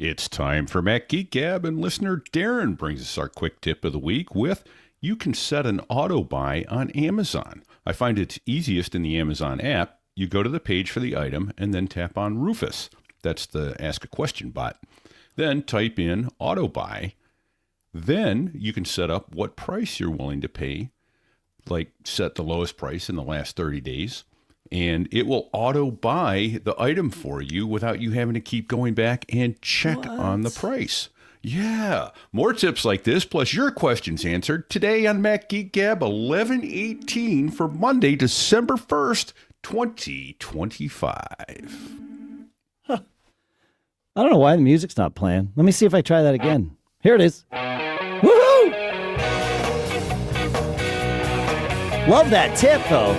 It's time for Mac Geek Gab, and listener Darrin brings us our quick tip of the week with you can set an auto buy on Amazon. I find it's easiest in the Amazon app. You go to the page for the item and then tap on Rufus. That's the Ask a Question bot. Then type in auto buy. Then you can set up what price you're willing to pay, like set the lowest price in the last 30 days. And it will auto buy the item for you without you having to keep going back and check on the price. Yeah. More tips like this, plus your questions answered today on Mac Geek Gab 11/18 for Monday, December 1st, 2025. Huh. I don't know why the music's not playing. Let me see if I try that again. Here it is. Woohoo! Love that tip, though.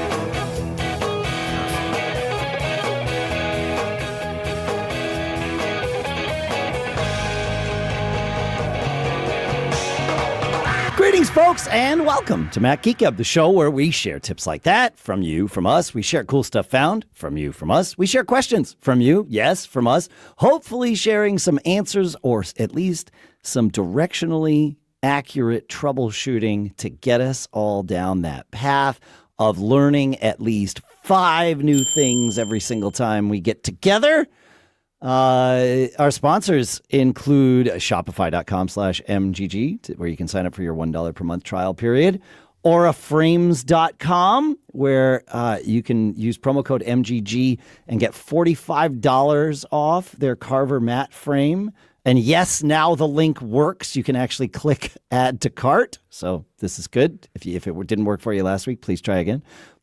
Greetings, folks, and welcome to Mac Geek Gab, the show where we share tips like that from you, from us. We share cool stuff found from you, from us. We share questions from you, yes, from us. Hopefully sharing some answers or at least some directionally accurate troubleshooting to get us all down that path of learning at least 5 new things every single time we get together. Our sponsors include Shopify.com/MGG, where you can sign up for your $1 per month trial period, AuraFrames.com, where you can use promo code MGG and get $45 off their Carver Mat frame. And yes, now the link works. You can actually click add to cart. So this is good. If it didn't work for you last week, please try again.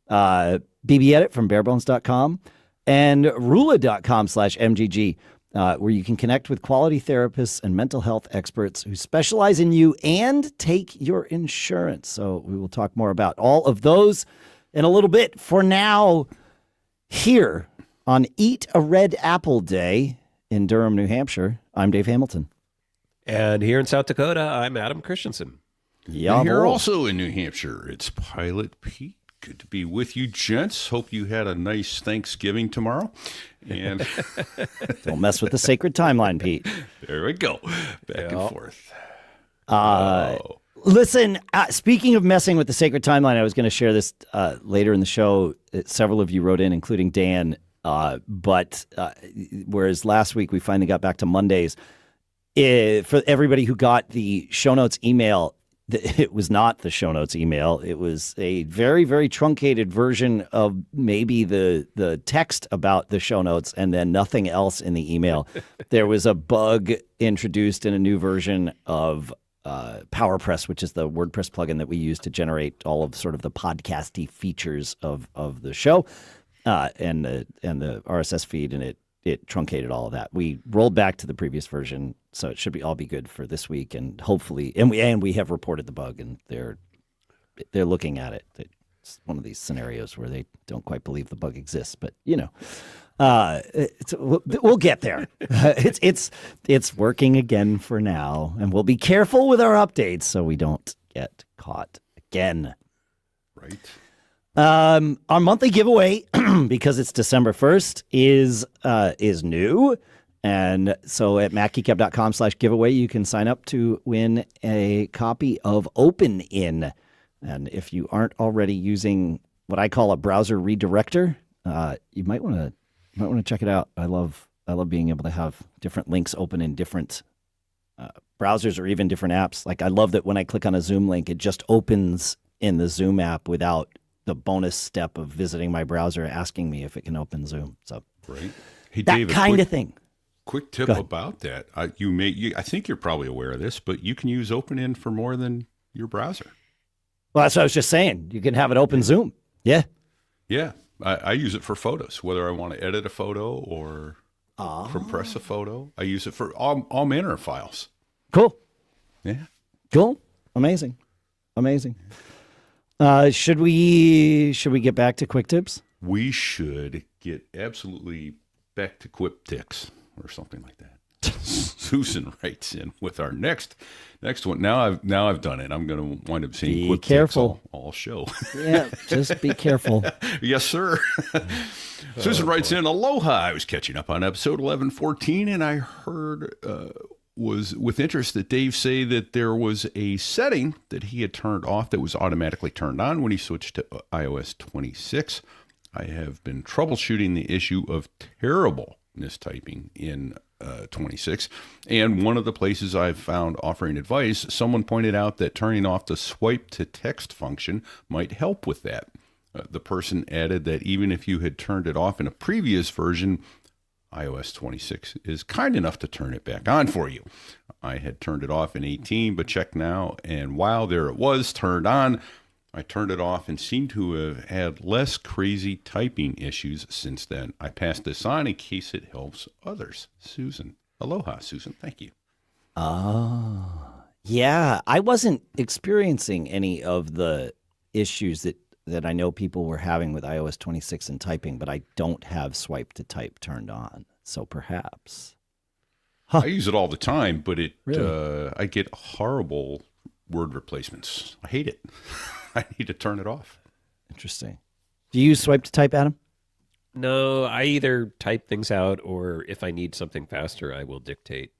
BBEdit from barebones.com. And Rula.com/MGG, where you can connect with quality therapists and mental health experts who specialize in you and take your insurance. So we will talk more about all of those in a little bit. For now, here on Eat a Red Apple Day in Durham, New Hampshire, I'm Dave Hamilton. And here in South Dakota, I'm Adam Christensen. Yeah, and here also in New Hampshire, it's Pilot Pete. Good to be with you, gents. Hope you had a nice Thanksgiving tomorrow. And don't mess with the sacred timeline, Pete. There we go. Back and forth. Listen, speaking of messing with the sacred timeline, I was going to share this later in the show. Several of you wrote in, including Dan. But whereas last week we finally got back to Mondays, for everybody who got the show notes email, it was not the show notes email. It was a very, very truncated version of maybe the text about the show notes and then nothing else in the email. There was a bug introduced in a new version of PowerPress, which is the WordPress plugin that we use to generate all of sort of the podcasty features of the show and the RSS feed, and it truncated all of that. We rolled back to the previous version, so it should all be good for this week, and hopefully, and we have reported the bug, and they're looking at it. It's one of these scenarios where they don't quite believe the bug exists, but we'll get there. It's working again for now, and we'll be careful with our updates so we don't get caught again. Right. Our monthly giveaway, because it's December 1st, is new. And so at macgeekgab.com/giveaway, you can sign up to win a copy of OpenIn. And if you aren't already using what I call a browser redirector, you might want to check it out. I love being able to have different links open in different browsers or even different apps. Like, I love that when I click on a Zoom link, it just opens in the Zoom app without the bonus step of visiting my browser asking me if it can open Zoom. So right. Hey, that Dave, kind of thing. Quick tip about that. I think you're probably aware of this, but you can use OpenIn for more than your browser. Well, that's what I was just saying. You can have it open Zoom. Yeah. Yeah. I use it for photos, whether I want to edit a photo or compress a photo. I use it for all manner of files. Cool. Yeah. Cool. Amazing. Should we get back to quick tips? We should get absolutely back to quip ticks or something like that. Susan writes in with our next one. Now I've done it. I'm going to wind up saying Be quick careful. tips all show. Yeah, just be careful. Yes, sir. Susan writes in, aloha. I was catching up on episode 1114, and I heard was with interest that Dave say that there was a setting that he had turned off that was automatically turned on when he switched to iOS 26. I have been troubleshooting the issue of terrible mistyping in 26, and one of the places I've found offering advice, someone pointed out that turning off the swipe to text function might help with that. The person added that even if you had turned it off in a previous version, iOS 26 is kind enough to turn it back on for you. I had turned it off in 18, but check now, and while there it was turned on, I turned it off and seem to have had less crazy typing issues since then. I passed this on in case it helps others. Susan. Aloha, Susan. Thank you. Yeah, I wasn't experiencing any of the issues that I know people were having with iOS 26 and typing, but I don't have swipe to type turned on. So perhaps. I use it all the time, but Really? I get horrible word replacements. I hate it. I need to turn it off. Interesting. Do you use swipe to type, Adam? No, I either type things out or if I need something faster, I will dictate.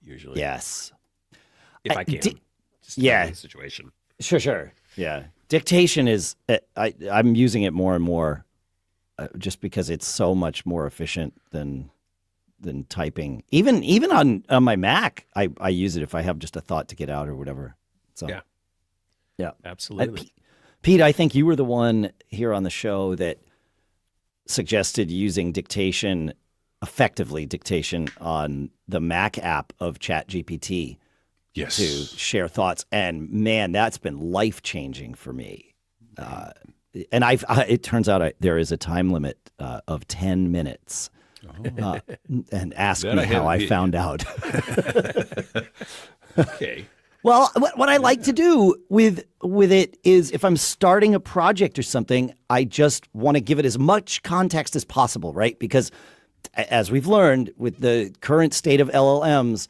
Usually, Yes. if I can. Just yeah. depends on the situation. Sure. Yeah. Dictation is, I'm using it more and more just because it's so much more efficient than typing. Even on my Mac, I use it if I have just a thought to get out or whatever. So Yeah. Yeah. Absolutely. Pete, I think you were the one here on the show that suggested using dictation, effectively dictation, on the Mac app of ChatGPT Yes. to share thoughts. And man, that's been life-changing for me. And it turns out there is a time limit of 10 minutes. And ask That me I how I haven't- found out. Okay. Well, what I like to do with it is if I'm starting a project or something, I just want to give it as much context as possible, right? Because as we've learned with the current state of LLMs,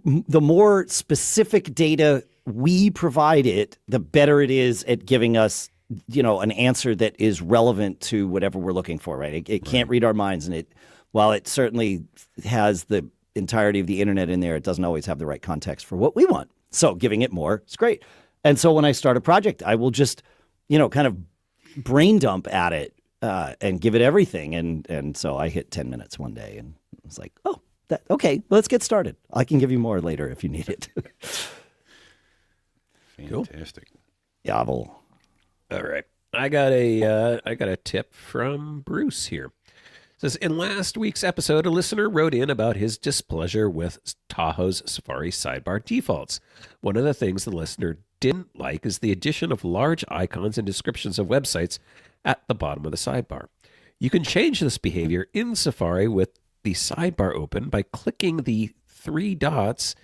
the more specific data we provide it, the better it is at giving us, an answer that is relevant to whatever we're looking for, right? It can't read our minds, and while it certainly has the entirety of the internet in there, it doesn't always have the right context for what we want. So giving it more is great. And so when I start a project, I will just, kind of brain dump at it and give it everything. And so I hit 10 minutes one day and I was like, oh, okay, let's get started. I can give you more later if you need it. Fantastic. Yavel. All right. I got a tip from Bruce here. It says, in last week's episode, a listener wrote in about his displeasure with Tahoe's Safari sidebar defaults. One of the things the listener didn't like is the addition of large icons and descriptions of websites at the bottom of the sidebar. You can change this behavior in Safari with the sidebar open by clicking the three dots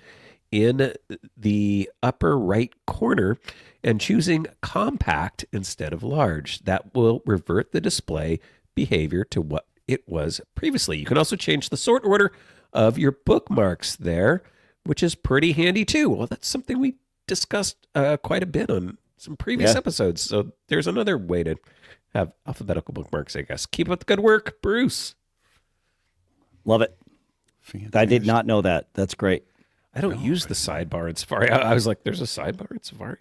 in the upper right corner and choosing compact instead of large. That will revert the display behavior to what it was previously. You can also change the sort order of your bookmarks there, which is pretty handy too. Well, that's something we discussed quite a bit on some previous episodes. So there's another way to have alphabetical bookmarks, I guess. Keep up the good work, Bruce. Love it. Fantastic. I did not know that. That's great. I don't use the sidebar in Safari. I was like, there's a sidebar in Safari?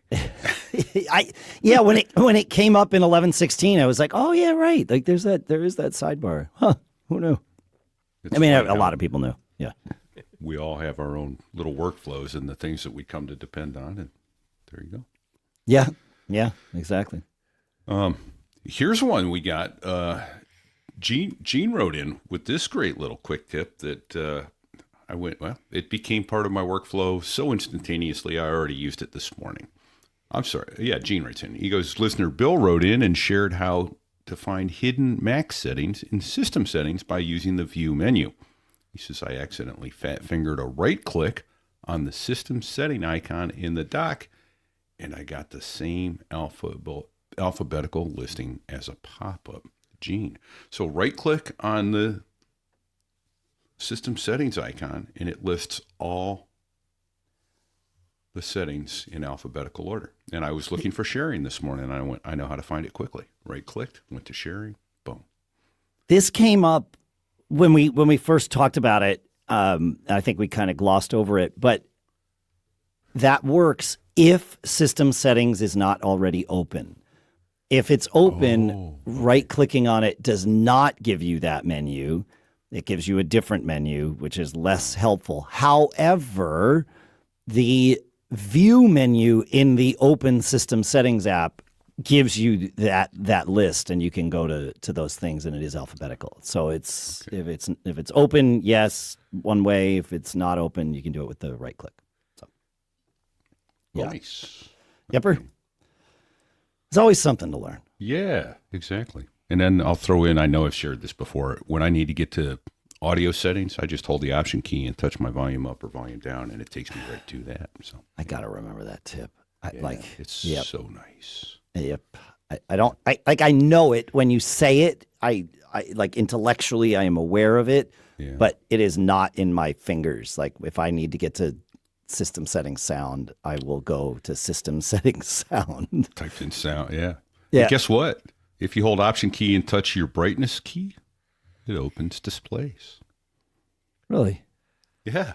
When it came up in 1116, I was like, oh yeah, right. Like there is that sidebar. Huh. Who knew? It's I mean, fun a how lot of people knew. Yeah. we all have our own little workflows and the things that we come to depend on, and there you go. Yeah. Yeah, exactly. Here's one we got. Gene wrote in with this great little quick tip that it became part of my workflow so instantaneously I already used it this morning. I'm sorry. Yeah, Gene writes in. He goes, listener Bill wrote in and shared how to find hidden Mac settings in system settings by using the view menu. He says, I accidentally fat-fingered a right-click on the system setting icon in the dock, and I got the same alphabetical listing as a pop-up. Gene. So right-click on the system settings icon, and it lists all the settings in alphabetical order. And I was looking for sharing this morning, and I know how to find it quickly. Right-clicked, went to sharing, boom. This came up when we first talked about it. I think we kind of glossed over it, but that works if system settings is not already open. If it's open, right-clicking on it does not give you that menu. It gives you a different menu, which is less helpful. However, the view menu in the open system settings app gives you that list, and you can go to those things, and it is alphabetical. So it's if it's open, yes, one way. If it's not open, you can do it with the right click. So yeah. Nice. Yepper. There's always something to learn. Yeah, exactly. And then I'll throw in, I know I've shared this before, when I need to get to audio settings, I just hold the Option key and touch my volume up or volume down, and it takes me right to that. So I got to remember that tip. It's so nice. Yep. I know it when you say it. I like intellectually I am aware of it, but it is not in my fingers. Like if I need to get to system settings sound, I will go to system settings sound. Typed in sound, yeah. Yeah. And guess what? If you hold Option key and touch your brightness key, it opens displays. Really? Yeah.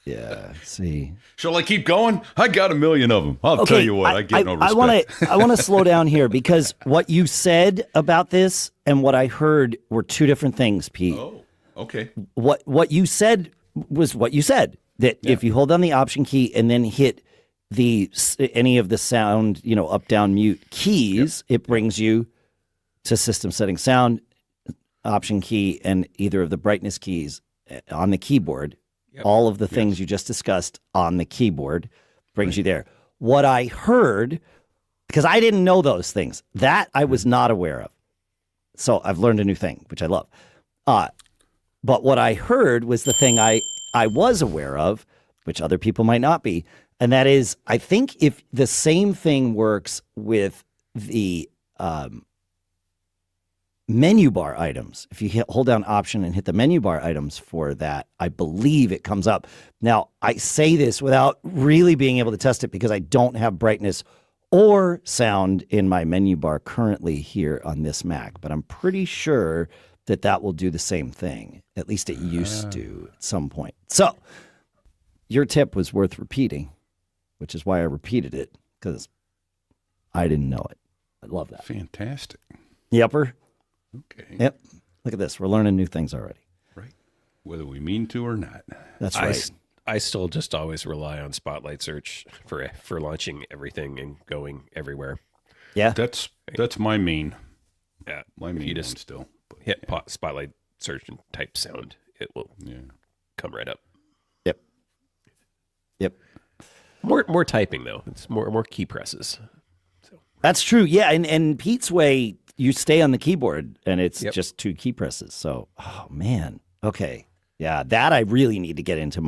Yeah. See. Shall I keep going? I got a million of them. I'll tell you what. I get no respect. I want to slow down here because what you said about this and what I heard were two different things, Pete. Oh, okay. What you said was what you said. That if you hold down the Option key and then hit any of the sound, up, down, mute keys, it brings you to system settings sound, Option key, and either of the brightness keys on the keyboard. Yep. All of the things you just discussed on the keyboard brings you there. What I heard, because I didn't know those things, that I was not aware of. So I've learned a new thing, which I love. But what I heard was the thing I was aware of, which other people might not be. And that is, I think if the same thing works with the menu bar items, if you hold down Option and hit the menu bar items for that, I believe it comes up. Now, I say this without really being able to test it because I don't have brightness or sound in my menu bar currently here on this Mac, but I'm pretty sure that will do the same thing. At least it used to at some point. So your tip was worth repeating, which is why I repeated it, because I didn't know it. I love that. Fantastic. Yepper. Okay. Yep. Look at this. We're learning new things already. Right. Whether we mean to or not. That's right. I still just always rely on Spotlight Search for launching everything and going everywhere. Yeah. That's my main. Yeah. My main one still. But, hit Spotlight Search and type sound. It will come right up. Yep. More typing though. It's more key presses. So. That's true. Yeah. And Pete's way, you stay on the keyboard and it's just two key presses. So, oh man. Okay. Yeah. That I really need to get into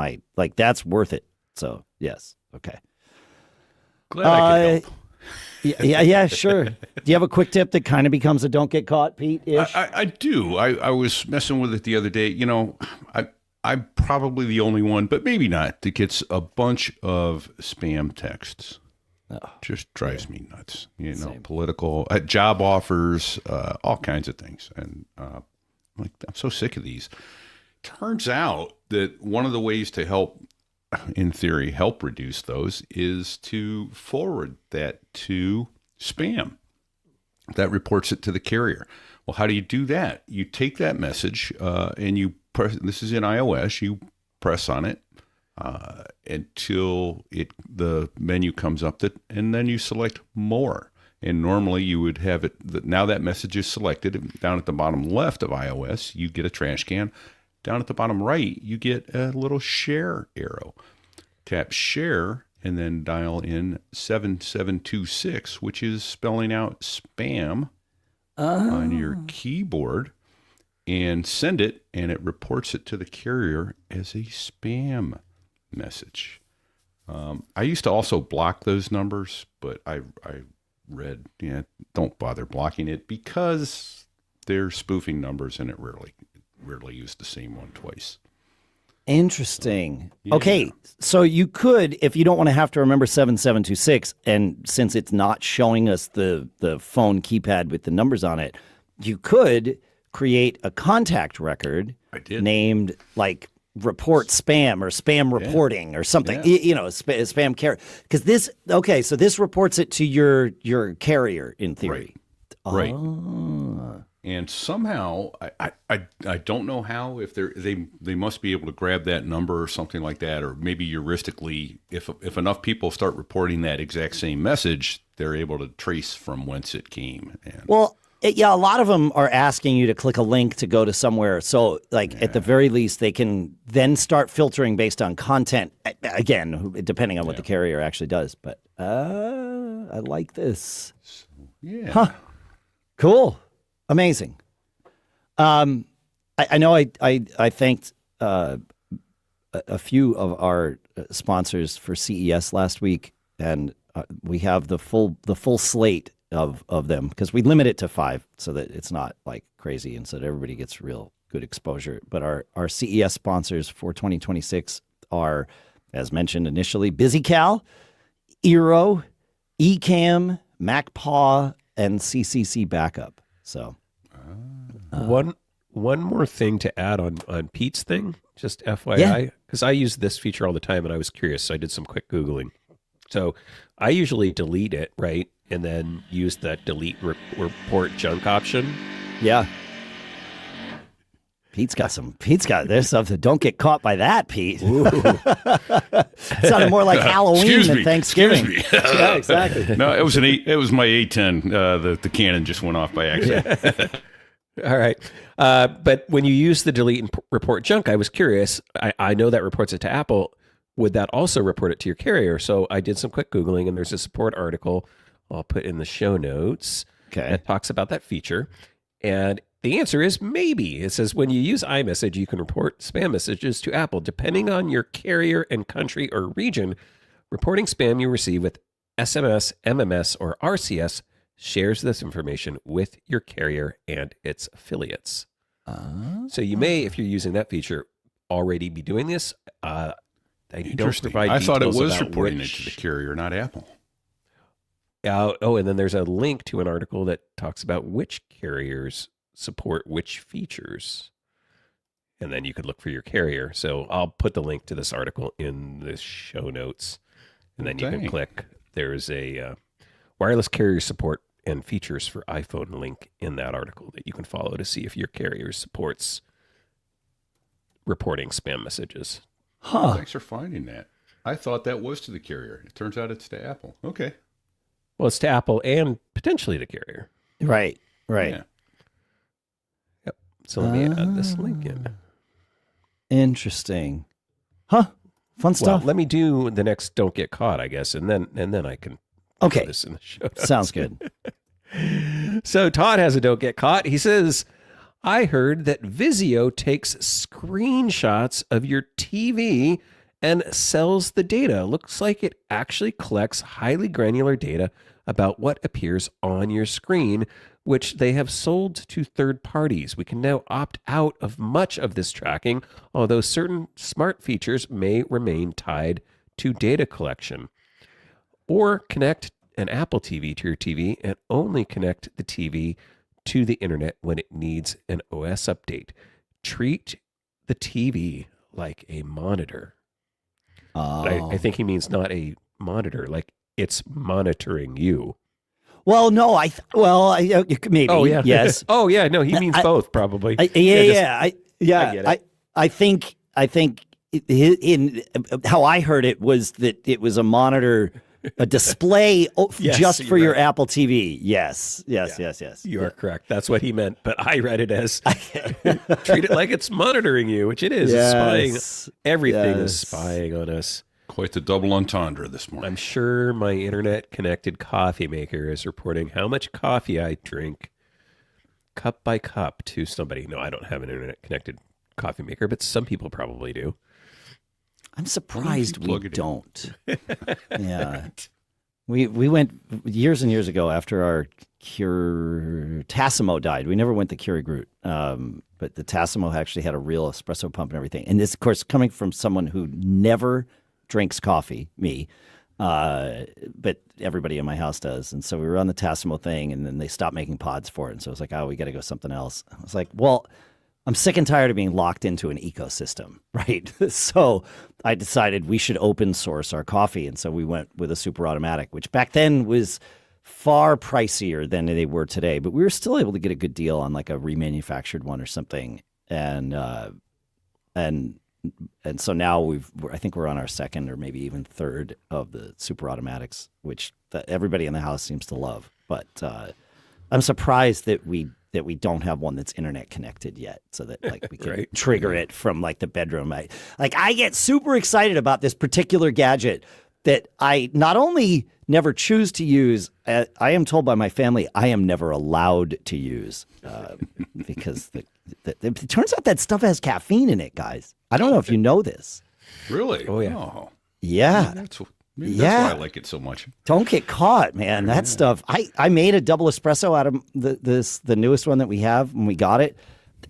that's worth it. So yes. Okay. Glad I could help. Yeah, sure. Do you have a quick tip that kind of becomes a don't get caught, Pete-ish? I do. I was messing with it the other day. I'm probably the only one, but maybe not, that gets a bunch of spam texts. Just drives me nuts. Same. Political, job offers, all kinds of things. And I'm so sick of these. Turns out that one of the ways to help reduce those is to forward that to spam. That reports it to the carrier. Well, how do you do that? You take that message and you press, this is in iOS, you press on it until the menu comes up, and then you select more. And normally you would have it, now that message is selected. Down at the bottom left of iOS, you get a trash can. Down at the bottom right, you get a little share arrow. Tap share and then dial in 7726, which is spelling out spam on your keyboard, and send it, and it reports it to the carrier as a spam message. I used to also block those numbers, but I read, don't bother blocking it because they're spoofing numbers and it rarely rarely use the same one twice. Interesting. Yeah. Okay, so you could, if you don't want to have to remember 7726, and since it's not showing us the phone keypad with the numbers on it, you could create a contact record named like report spam or spam reporting or something, spam carrier. Because so this reports it to your carrier in theory. Right. And somehow, I don't know how, if they must be able to grab that number or something like that, or maybe heuristically, if enough people start reporting that exact same message, they're able to trace from whence it came. And a lot of them are asking you to click a link to go to somewhere. So, at the very least, they can then start filtering based on content. Again, depending on what the carrier actually does. But I like this. Huh. Cool. Amazing. I know I thanked a few of our sponsors for CES last week, and we have the full slate of them because we limit it to 5 so that it's not like crazy and so that everybody gets real good exposure. But our CES sponsors for 2026 are, as mentioned initially, BusyCal, Eero, Ecamm, MacPaw, and CCC Backup. So one more thing to add on Pete's thing, just FYI, because I use this feature all the time and I was curious, so I did some quick Googling. So I usually delete it, right? And then use that delete report junk option. Yeah. There's something. Don't get caught by that, Pete. Sounded more like Halloween than Thanksgiving. Yeah, exactly. No, it was my A10. The cannon just went off by accident. All right. But when you use the delete and report junk, I was curious. I know that reports it to Apple. Would that also report it to your carrier? So I did some quick Googling, and there's a support article I'll put in the show notes that talks about that feature. And the answer is maybe. It says when you use iMessage, you can report spam messages to Apple. Depending on your carrier and country or region, reporting spam you receive with SMS, MMS, or RCS shares this information with your carrier and its affiliates. So you may, if you're using that feature, already be doing this. I thought it was reporting it to the carrier, not Apple. And then there's a link to an article that talks about which carriers support which features. And then you could look for your carrier. So I'll put the link to this article in the show notes. And then you can click. There's a wireless carrier support and features for iPhone link in that article that you can follow to see if your carrier supports reporting spam messages. Huh. Thanks for finding that. I thought that was to the carrier. It turns out it's to Apple. Okay. Well, it's to Apple and potentially the carrier. Right. Yeah. Yep. So let me add this link in. Interesting. Huh. Fun stuff. Well, let me do the next "Don't Get Caught," I guess, and then I can put this in the show notes. Sounds good. So Todd has a "Don't Get Caught." He says, "I heard that Vizio takes screenshots of your TV and sells the data. Looks like it actually collects highly granular data about what appears on your screen, which they have sold to third parties. We can now opt out of much of this tracking, although certain smart features may remain tied to data collection. Or connect an Apple TV to your TV and only connect the TV to the internet when it needs an OS update. Treat the TV like a monitor." I think he means not a monitor, like it's monitoring you. Well, no, maybe. Oh, yeah. Yes. Oh, yeah. No, he means both, probably. I think in how I heard it was that it was a monitor, a display just for your Apple TV. Yes. You are correct. That's what he meant. But I read it as treat it like it's monitoring you, which it is. Yes. It's spying. Everything is spying on us. Quite the double entendre this morning. I'm sure my internet-connected coffee maker is reporting how much coffee I drink cup by cup to somebody. No, I don't have an internet-connected coffee maker, but some people probably do. I'm surprised we don't. Yeah. We went years and years ago after our Tassimo died. We never went the Keurig route. but the Tassimo actually had a real espresso pump and everything. And this, of course, coming from someone who never drinks coffee, me, but everybody in my house does. And so we were on the Tassimo thing, and then they stopped making pods for it. And so I was like, oh, we got to go something else. I was like, well, I'm sick and tired of being locked into an ecosystem, right? So I decided we should open source our coffee. And so we went with a super automatic, which back then was far pricier than they were today, but we were still able to get a good deal on like a remanufactured one or something. And so now I think we're on our second or maybe even third of the super automatics, which everybody in the house seems to love. But I'm surprised that we don't have one that's internet connected yet, so that like we can Right. trigger it from like the bedroom. I get super excited about this particular gadget that I not only never choose to use, I am told by my family I am never allowed to use because it turns out that stuff has caffeine in it, guys. I don't know if you know this. Really? Oh, yeah. Oh, Yeah. maybe that's why I like it so much. Don't get caught, man. That stuff. I made a double espresso out of the newest one that we have when we got it.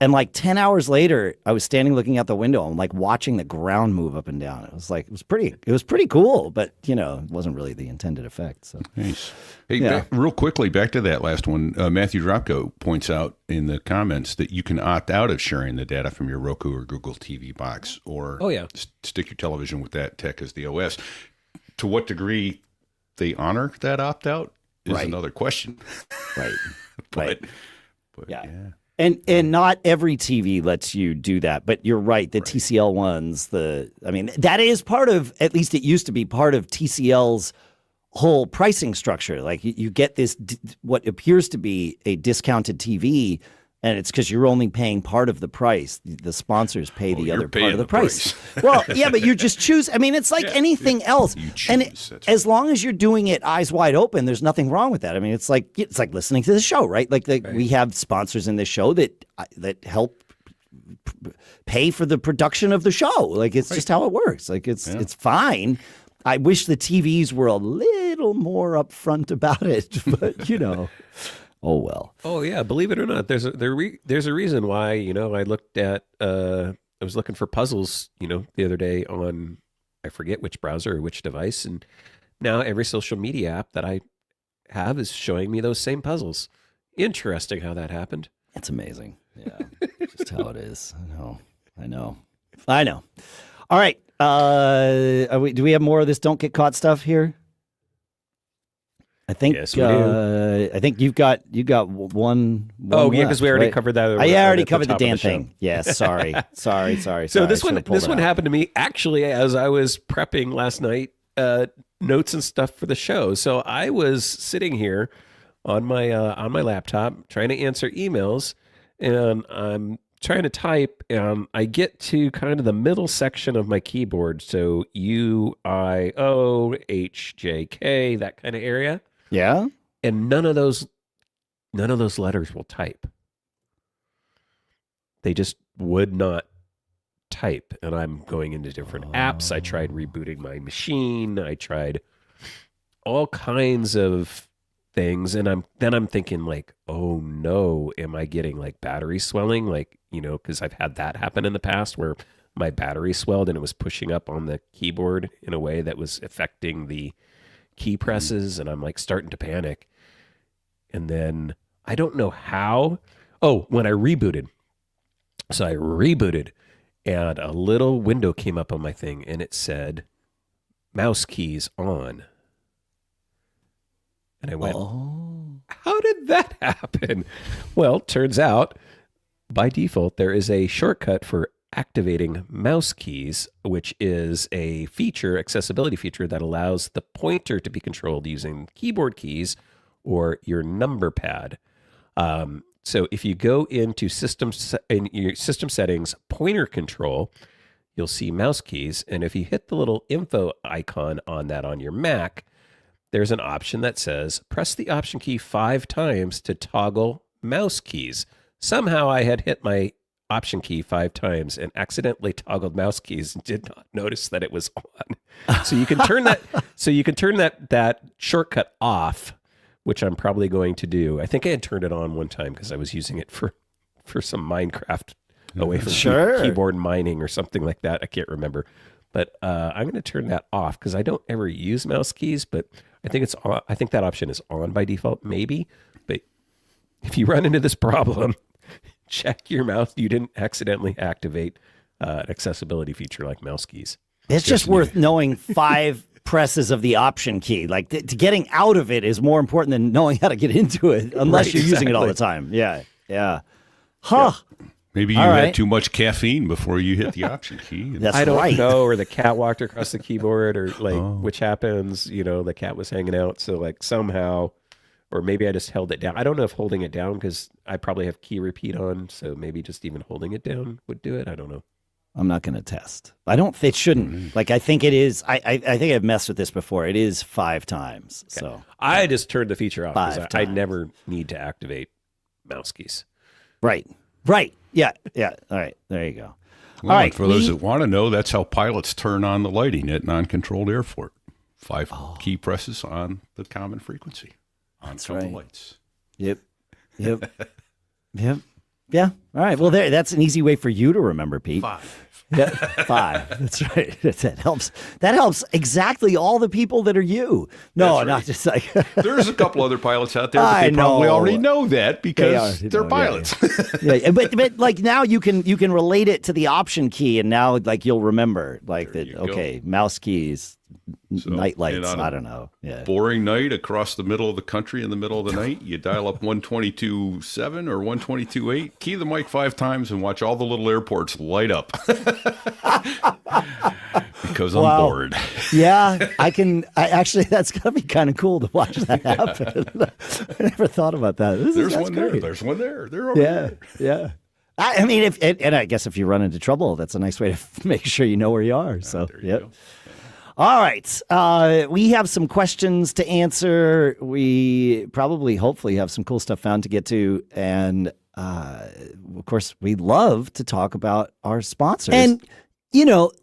And like 10 hours later, I was standing looking out the window and like watching the ground move up and down. It was pretty cool, but you know, it wasn't really the intended effect. So Nice. Hey, Yeah. real quickly, back to that last one. Matthew Dropko points out in the comments that you can opt out of sharing the data from your Roku or Google TV box, or stick your television with that tech as the OS. To what degree they honor that opt out is Right. another question. right. But Yeah. And not every TV lets you do that, but you're right. The TCL ones, that is part of, at least it used to be part of TCL's whole pricing structure. Like you get this, what appears to be a discounted TV, and it's because you're only paying part of the price. The sponsors pay the other part of the price. Well, yeah, but you just choose. I mean, it's like anything else. You choose, And that's as long as you're doing it eyes wide open, there's nothing wrong with that. I mean, it's like listening to the show, right? Like we have sponsors in this show that help pay for the production of the show. Like it's just how it works. Like it's fine. I wish the TVs were a little more upfront about it, but you know. Oh well. Oh yeah, believe it or not, there's a reason why, you know, I looked at I was looking for puzzles, you know, the other day on, I forget which browser or which device, and now every social media app that I have is showing me those same puzzles. Interesting how that happened. It's amazing. Yeah. Just how it is. I know. All right. Do we have more of this don't get caught stuff here? I think Yes, we do. I think you've got one Oh yeah, left, because we already right? covered that. I already at covered the top of damn show. thing. Yes, sorry. So this one happened to me actually as I was prepping last night, notes and stuff for the show. So I was sitting here on my laptop trying to answer emails, and I'm trying to type, and I get to kind of the middle section of my keyboard, so U, I, O, H, J, K, that kind of area. Yeah. And none of those letters will type. They just would not type. And I'm going into different apps. I tried rebooting my machine. I tried all kinds of things. And I'm thinking like, oh no, am I getting like battery swelling? Like, you know, because I've had that happen in the past where my battery swelled and it was pushing up on the keyboard in a way that was affecting the key presses, and I'm like starting to panic. And then I don't know how. Oh, when I rebooted. So I rebooted, and a little window came up on my thing, and it said mouse keys on. And I went, how did that happen? Well, turns out by default, there is a shortcut for activating mouse keys, which is a feature, accessibility feature, that allows the pointer to be controlled using keyboard keys or your number pad. So if you go into in your system settings, pointer control, you'll see mouse keys. And if you hit the little info icon on that on your Mac, there's an option that says, press the option key 5 times to toggle mouse keys. Somehow I had hit my option key 5 times and accidentally toggled mouse keys and did not notice that it was on. So you can turn that. So you can turn that shortcut off, which I'm probably going to do. I think I had turned it on one time because I was using it for some Minecraft away from keyboard mining or something like that. I can't remember. But I'm going to turn that off because I don't ever use mouse keys, but I think it's on, I think that option is on by default, maybe. But if you run into this problem, check your mouse. You didn't accidentally activate an accessibility feature like mouse keys. It's just worth knowing 5 presses of the option key. Like getting out of it is more important than knowing how to get into it, unless you're using it all the time. Yeah. Huh. Yeah. Maybe you had too much caffeine before you hit the option key. I don't know, or the cat walked across the keyboard, or which happens, the cat was hanging out. So like somehow, or maybe I just held it down. I don't know if holding it down, because I probably have key repeat on. So maybe just even holding it down would do it. I don't know. I'm not going to test. It shouldn't. Like, I think it is. I think I've messed with this before. It is 5 times. Okay. So I just turned the feature off because I never need to activate mouse keys. Right. Yeah. All right. There you go. Well, all right. For those that want to know, that's how pilots turn on the lighting at non-controlled airport. 5 key presses on the common frequency. That's right. The lights. Yep. Yeah. All right. Well, that's an easy way for you to remember, Pete. 5. Yeah, 5. That's right. That helps. That helps exactly all the people that are you. No, right. Not just like. There's a couple other pilots out there, but they probably already know that because they're pilots. Yeah. But like now you can relate it to the option key, and now like you'll remember like that. Okay, mouse keys. Night lights. I don't know. Yeah. Boring night across the middle of the country in the middle of the night. You dial up 122.7 or 122.8, key the mic 5 times, and watch all the little airports light up. Because I'm bored. Yeah, actually, that's gotta be kind of cool to watch that happen. I never thought about that. There's one there. There's one there. They're over there. Yeah. I mean, and I guess if you run into trouble, that's a nice way to make sure you know where you are. So, go. All right. We have some questions to answer. We hopefully have some cool stuff found to get to. And, of course, we love to talk about our sponsors. And,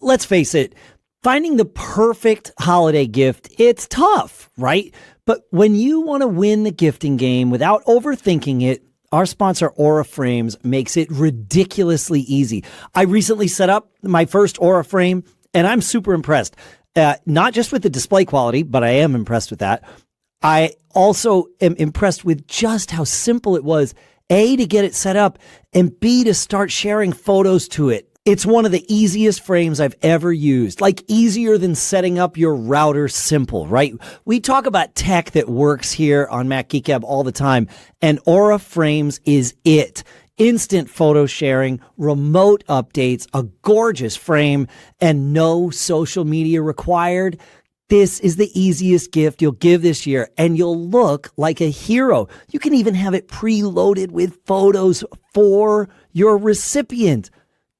let's face it, finding the perfect holiday gift, it's tough, right? But when you want to win the gifting game without overthinking it, our sponsor, Aura Frames, makes it ridiculously easy. I recently set up my first Aura frame, and I'm super impressed. Not just with the display quality, but I am impressed with that. I also am impressed with just how simple it was, A, to get it set up, and B, to start sharing photos to it. It's one of the easiest frames I've ever used, like easier than setting up your router simple, right? We talk about tech that works here on Mac Geek Gab all the time, and Aura Frames is it. Instant photo sharing, remote updates, a gorgeous frame, and no social media required. This is the easiest gift you'll give this year, and you'll look like a hero. You can even have it preloaded with photos for your recipient.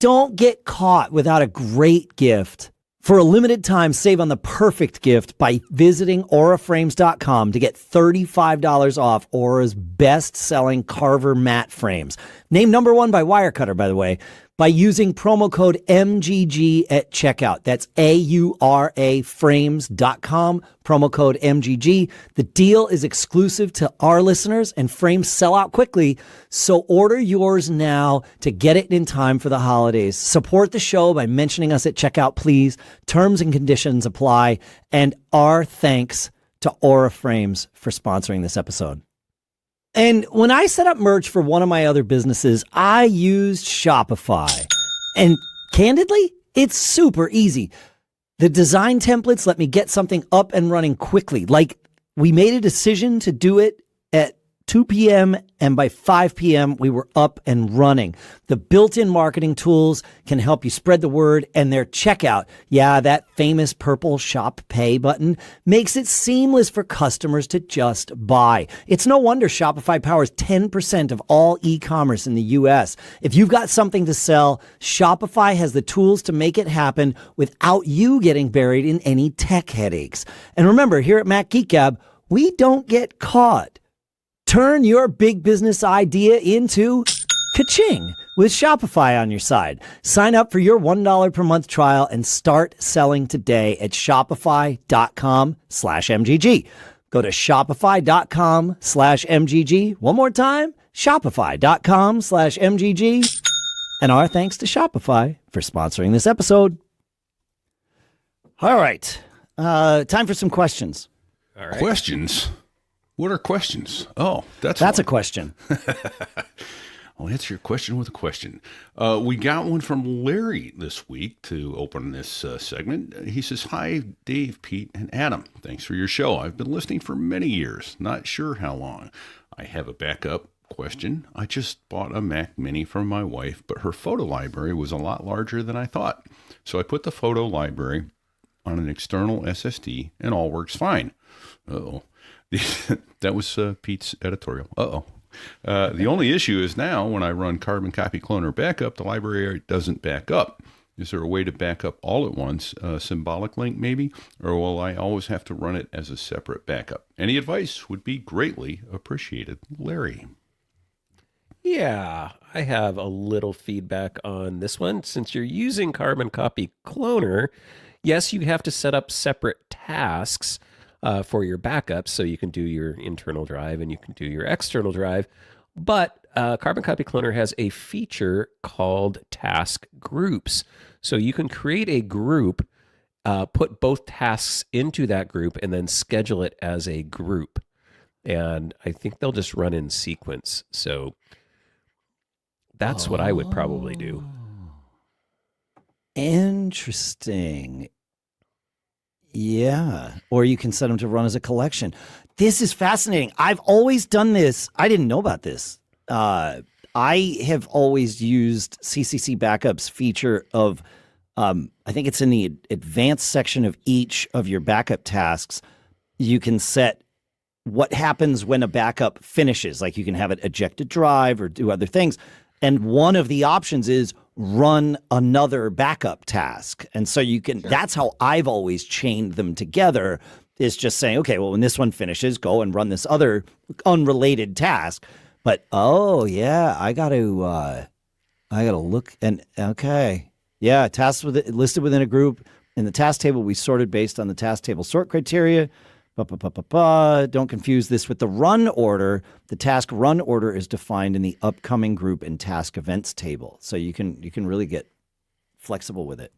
Don't get caught without a great gift. For a limited time, save on the perfect gift by visiting auraframes.com to get $35 off Aura's best-selling Carver Mat frames. Named number 1 by Wirecutter, by the way, by using promo code MGG at checkout. That's AURA frames.com, promo code MGG. The deal is exclusive to our listeners, and frames sell out quickly, so order yours now to get it in time for the holidays. Support the show by mentioning us at checkout, please. Terms and conditions apply, and our thanks to Aura Frames for sponsoring this episode. And when I set up merch for one of my other businesses, I used Shopify. And candidly, it's super easy. The design templates let me get something up and running quickly. Like, we made a decision to do it at 2 p.m. and by 5 p.m. we were up and running. The built-in marketing tools can help you spread the word, and their checkout, that famous purple Shop Pay button, makes it seamless for customers to just buy. It's no wonder Shopify powers 10% of all e-commerce in the U.S. If you've got something to sell, Shopify has the tools to make it happen without you getting buried in any tech headaches. And remember, here at Mac Geek Gab, we don't get caught. Turn your big business idea into ka-ching with Shopify on your side. Sign up for your $1 per month trial and start selling today at shopify.com/MGG. Go to shopify.com/MGG. One more time, shopify.com/MGG. And our thanks to Shopify for sponsoring this episode. All right. Time for some questions. All right. Questions? What are questions? Oh, that's a question. I'll answer your question with a question. We got one from Larry this week to open this segment. He says, "Hi, Dave, Pete, and Adam. Thanks for your show. I've been listening for many years. Not sure how long. I have a backup question. I just bought a Mac Mini from my wife, but her photo library was a lot larger than I thought. So I put the photo library on an external SSD, and all works fine." Uh-oh. That was Pete's editorial. Uh-oh. The only issue is now when I run Carbon Copy Cloner Backup, the library doesn't back up. Is there a way to back up all at once, symbolic link maybe, or will I always have to run it as a separate backup? Any advice would be greatly appreciated. Larry. Yeah, I have a little feedback on this one. Since you're using Carbon Copy Cloner, yes, you have to set up separate tasks for your backups, so you can do your internal drive and you can do your external drive. But Carbon Copy Cloner has a feature called task groups. So you can create a group, put both tasks into that group, and then schedule it as a group. And I think they'll just run in sequence. So that's what I would probably do. Interesting. Yeah. Or you can set them to run as a collection. This is fascinating. I've always done this. I didn't know about this. I have always used CCC Backup's feature of, I think it's in the advanced section of each of your backup tasks. You can set what happens when a backup finishes. Like you can have it eject a drive or do other things. And one of the options is run another backup task. And so you can, that's how I've always chained them together, is just saying, okay, well, when this one finishes, go and run this other unrelated task. But, oh yeah, I got to look and, okay. Yeah. Tasks listed within a group. In the task table, we sorted based on the task table sort criteria. Don't confuse this with the run order. The task run order is defined in the upcoming group and task events table. So you can really get flexible with it.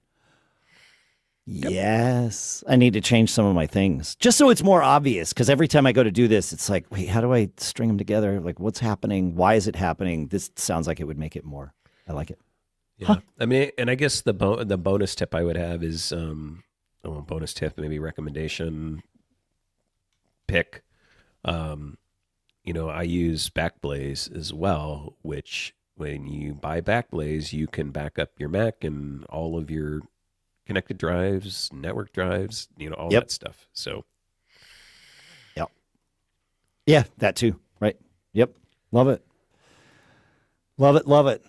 Yep. Yes. I need to change some of my things just so it's more obvious, because every time I go to do this, it's like, wait, how do I string them together? Like, what's happening? Why is it happening? This sounds like it would make it more. I like it. Yeah. Huh. I mean, and I guess the bonus tip I would have is, bonus tip, maybe recommendation, pick. I use Backblaze as well, which when you buy Backblaze, you can back up your Mac and all of your connected drives, network drives, all that stuff. So, yeah, that too. Right. Yep. Love it. Love it. Love it.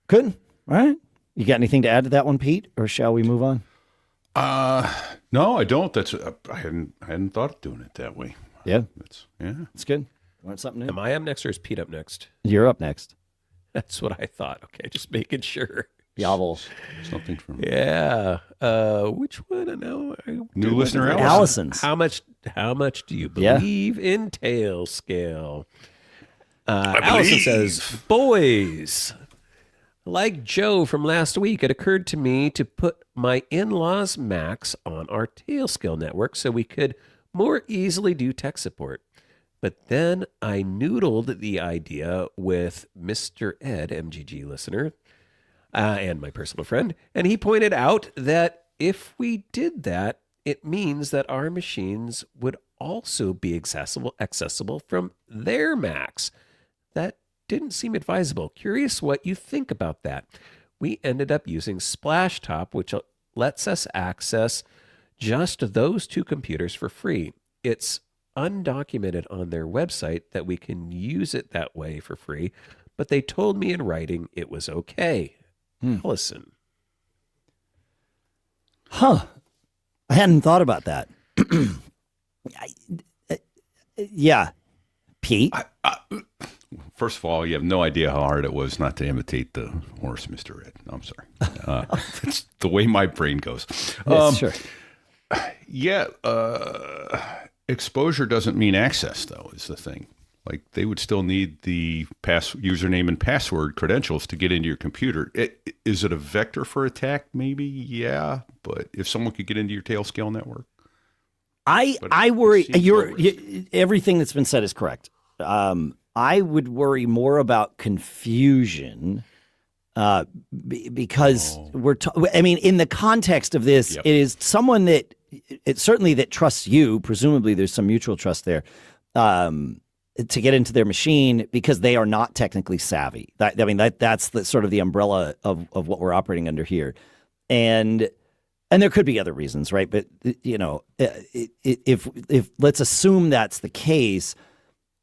Good. All right. You got anything to add to that one, Pete, or shall we move on? No, I don't. That's I hadn't thought of doing it that way. Yeah. It's good. Want something new? Am I up next or is Pete up next? You're up next. That's what I thought. Okay, just making sure. Yavel. Something from which one? Now new listener Allison's. How much do you believe in Tailscale? Allison says, "Boys, like Joe from last week, it occurred to me to put my in-laws' Macs on our Tailscale network so we could more easily do tech support. But then I noodled the idea with Mr. Ed, MGG listener, and my personal friend, and he pointed out that if we did that, it means that our machines would also be accessible from their Macs. That didn't seem advisable. Curious what you think about that. We ended up using Splashtop, which lets us access just those two computers for free. It's undocumented on their website that we can use it that way for free, but they told me in writing it was okay." Allison. Huh. I hadn't thought about that. Yeah. Pete? First of all, you have no idea how hard it was not to imitate the horse, Mr. Ed. I'm sorry. It's the way my brain goes. Sure. Yeah. Exposure doesn't mean access, though, is the thing. like they would still need the username and password credentials to get into your computer. Is it a vector for attack? Maybe, yeah. But if someone could get into your Tailscale network, I worry. Everything that's been said is correct. I would worry more about confusion because I mean, in the context of this, it is someone that it's certainly that trusts you. Presumably, there's some mutual trust there. To get into their machine because they are not technically savvy. That's the sort of the umbrella of what we're operating under here. And there could be other reasons, right? But if let's assume that's the case,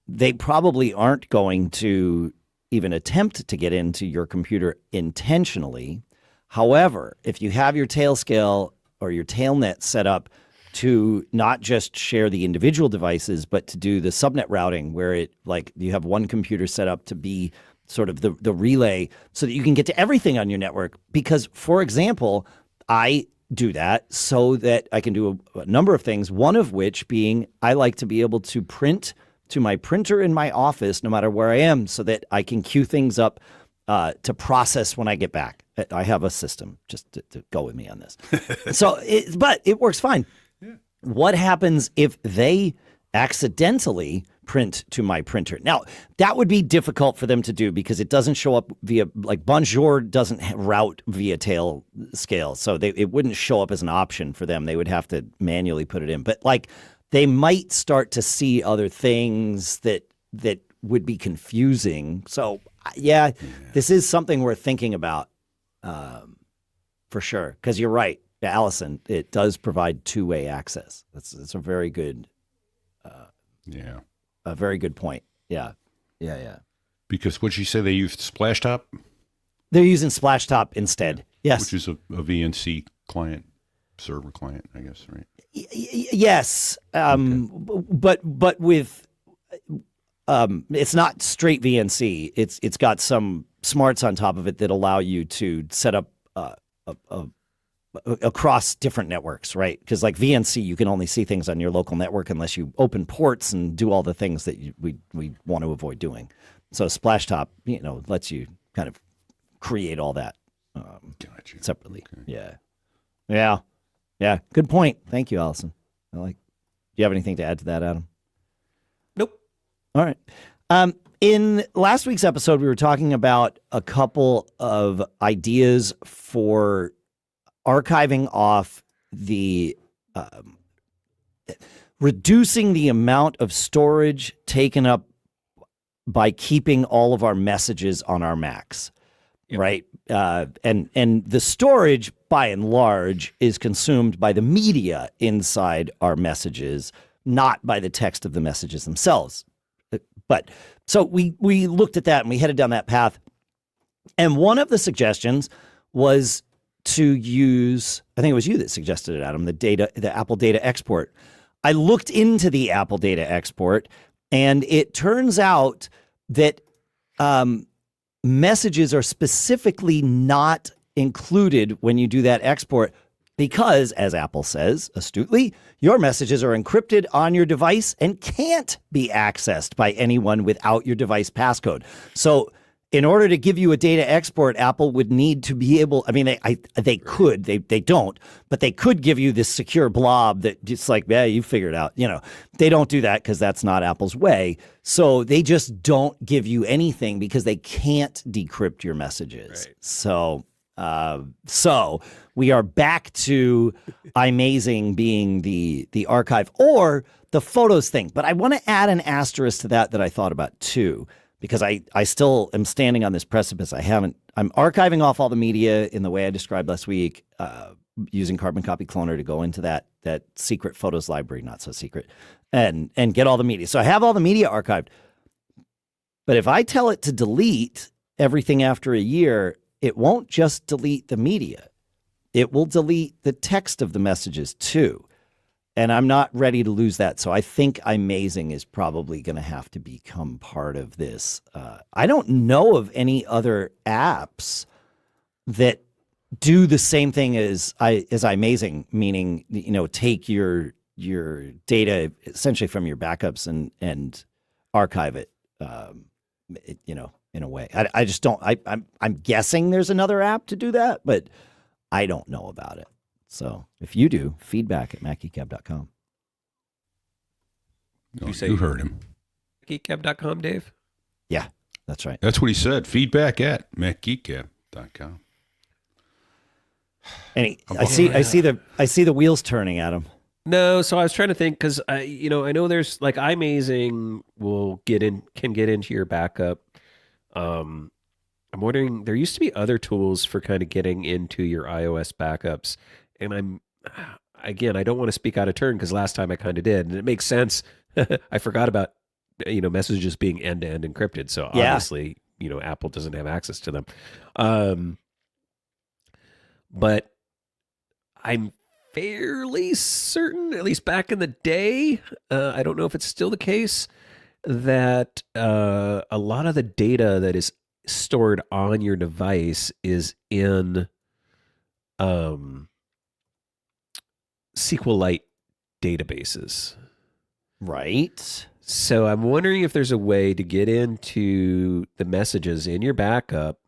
they probably aren't going to even attempt to get into your computer intentionally. However, if you have your Tailscale or your Tailnet set up to not just share the individual devices, but to do the subnet routing where you have one computer set up to be sort of the relay so that you can get to everything on your network. Because, for example, I do that so that I can do a number of things, one of which being I like to be able to print to my printer in my office no matter where I am so that I can queue things up to process when I get back. I have a system just to go with me on this. But it works fine. What happens if they accidentally print to my printer? Now, that would be difficult for them to do because it doesn't show up via, like Bonjour doesn't route via Tailscale. So it wouldn't show up as an option for them. They would have to manually put it in. But they might start to see other things that would be confusing. So, this is something we're thinking about for sure. Because you're right. Allison, it does provide two-way access. That's a very good, a very good point. Yeah. Because what'd you say they used Splashtop? They're using Splashtop instead. Yes, which is a VNC client, server client, I guess, right? Yes, but with it's not straight VNC. It's got some smarts on top of it that allow you to set up across different networks, right? Because like VNC, you can only see things on your local network unless you open ports and do all the things that we want to avoid doing. So Splashtop, lets you kind of create all that separately. Okay. Yeah. Good point. Thank you, Allison. Do you have anything to add to that, Adam? Nope. All right. In last week's episode, we were talking about a couple of ideas for archiving off the reducing the amount of storage taken up by keeping all of our messages on our Macs, right? And the storage, by and large, is consumed by the media inside our messages, not by the text of the messages themselves. But so we looked at that and we headed down that path. And one of the suggestions was to use, I think it was you that suggested it, Adam, the Apple data export. I looked into the Apple data export, and it turns out that messages are specifically not included when you do that export because, as Apple says astutely, your messages are encrypted on your device and can't be accessed by anyone without your device passcode. So in order to give you a data export, Apple would need to be able, they could, they don't, but they could give you this secure blob that just you figure it out. They don't do that because that's not Apple's way. So they just don't give you anything because they can't decrypt your messages. Right. So we are back to iMazing being the archive or the photos thing. But I want to add an asterisk to that I thought about too. Because I still am standing on this precipice. I'm archiving off all the media in the way I described last week, using Carbon Copy Cloner to go into that secret photos library, not so secret, and get all the media. So I have all the media archived. But if I tell it to delete everything after a year, it won't just delete the media. It will delete the text of the messages too. And I'm not ready to lose that. So I think iMazing is probably going to have to become part of this. I don't know of any other apps that do the same thing as iMazing, meaning, take your data essentially from your backups and archive it in a way. I just don't. I'm guessing there's another app to do that, but I don't know about it. So if you do, feedback at macgeekgab.com. No, you heard him. Geekgab.com, Dave? Yeah, that's right. That's what he said. Feedback at macgeekgab.com. And I see the wheels turning, Adam. No, so I was trying to think because I know there's like iMazing can get into your backup. I'm wondering, there used to be other tools for kind of getting into your iOS backups, and I don't want to speak out of turn because last time I kind of did, and it makes sense. I forgot about messages being end-to-end encrypted, so obviously Apple doesn't have access to them. But I'm fairly certain, at least back in the day, I don't know if it's still the case, that a lot of the data that is stored on your device is in SQLite databases. Right. So I'm wondering if there's a way to get into the messages in your backup.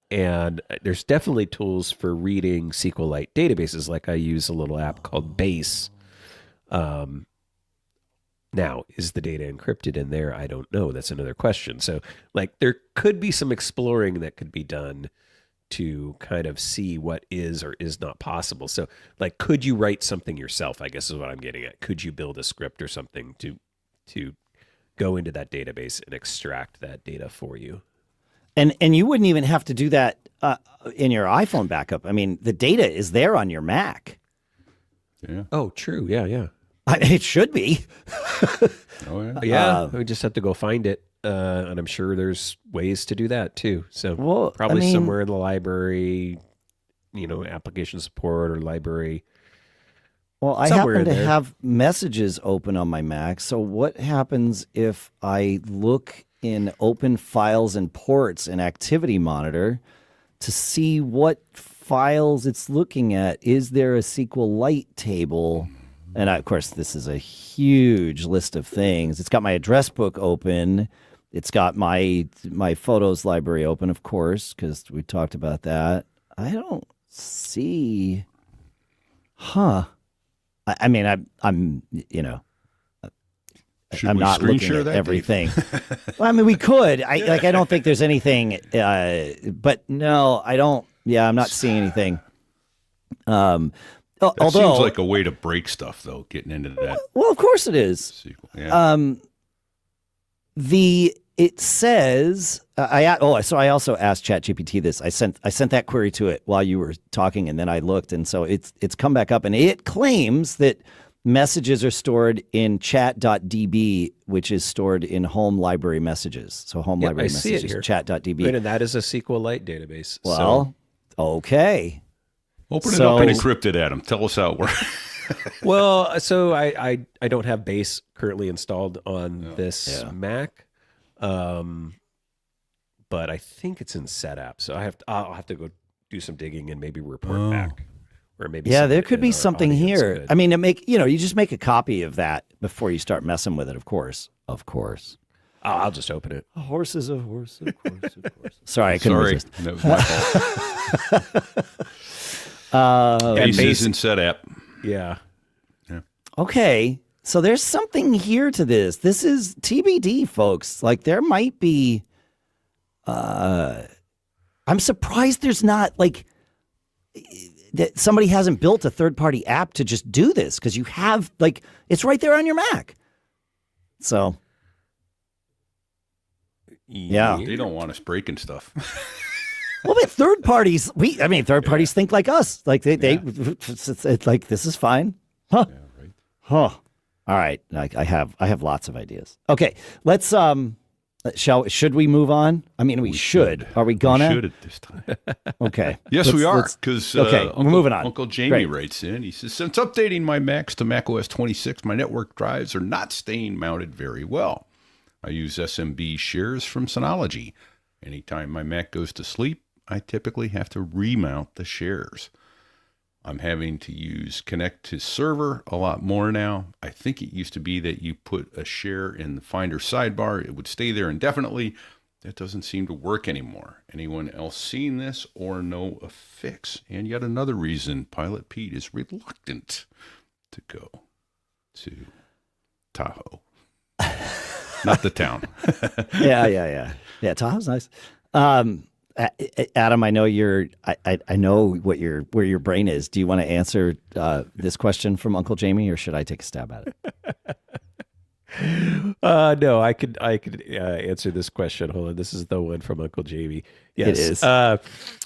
And there's definitely tools for reading SQLite databases. Like I use a little app called Base. Now, is the data encrypted in there? I don't know. That's another question. So like there could be some exploring that could be done to kind of see what is or is not possible. So like, could you write something yourself? I guess is what I'm getting at. Could you build a script or something to go into that database and extract that data for you? And you wouldn't even have to do that in your iPhone backup. I mean, the data is there on your Mac. Yeah. Oh, true. Yeah. It should be. Oh, yeah. Yeah, we just have to go find it. And I'm sure there's ways to do that too. So probably somewhere in the library, application support or library. Well, I happen to have messages open on my Mac. So what happens if I look in open files and ports in Activity Monitor to see what files it's looking at? Is there a SQLite table? And of course, this is a huge list of things. It's got my address book open. It's got my photos library open, of course, because we talked about that. I don't see. I mean, I'm I'm not looking at everything. Well, I mean, we could. I don't think there's anything. But no, I don't. Yeah, I'm not seeing anything. That seems like a way to break stuff, though. Getting into that. Well, of course it is. Sequel. Yeah. It says I also asked ChatGPT this. I sent that query to it while you were talking, and then I looked, and so it's come back up, and it claims that messages are stored in chat.db, which is stored in home library messages. So home library messages, chat.db. Right, and that is a SQLite database. Well, okay. Open it up and encrypt it, Adam. Tell us how it works. Well, so I don't have Base currently installed on this Mac, but I think it's in Setup. So I'll have to go do some digging and maybe report back. Or maybe there could be something here. I mean, you just make a copy of that before you start messing with it. Of course. I'll just open it. A horse is a horse, of course. Sorry, I couldn't resist. That was my fault. Bases and Setup. Yeah. Okay, so there's something here to this. This is TBD, folks. Like there might be. I'm surprised there's not like. That somebody hasn't built a third-party app to just do this because you have it's right there on your Mac. So, yeah, they don't want us breaking stuff. Well, but third parties, third parties think like us. Like it's like this is fine, huh? Yeah, right. Huh. All right, I have lots of ideas. Okay, let's should we move on? I mean, we should. Are we gonna? We should at this time. Okay. Yes, we are. Because we're moving on. Uncle Jamie writes in. He says, since updating my Macs to macOS 26, my network drives are not staying mounted very well. I use SMB shares from Synology. Anytime my Mac goes to sleep, I typically have to remount the shares. I'm having to connect to server a lot more now. I think it used to be that you put a share in the Finder sidebar. It would stay there indefinitely. That doesn't seem to work anymore. Anyone else seen this or know a fix? And yet another reason Pilot Pete is reluctant to go to Tahoe. Not the town. Yeah, Tahoe's nice. Adam, I know I know where your brain is. Do you want to answer this question from Uncle Jamie, or should I take a stab at it? No, I could answer this question. Hold on, this is the one from Uncle Jamie. Yes, it is.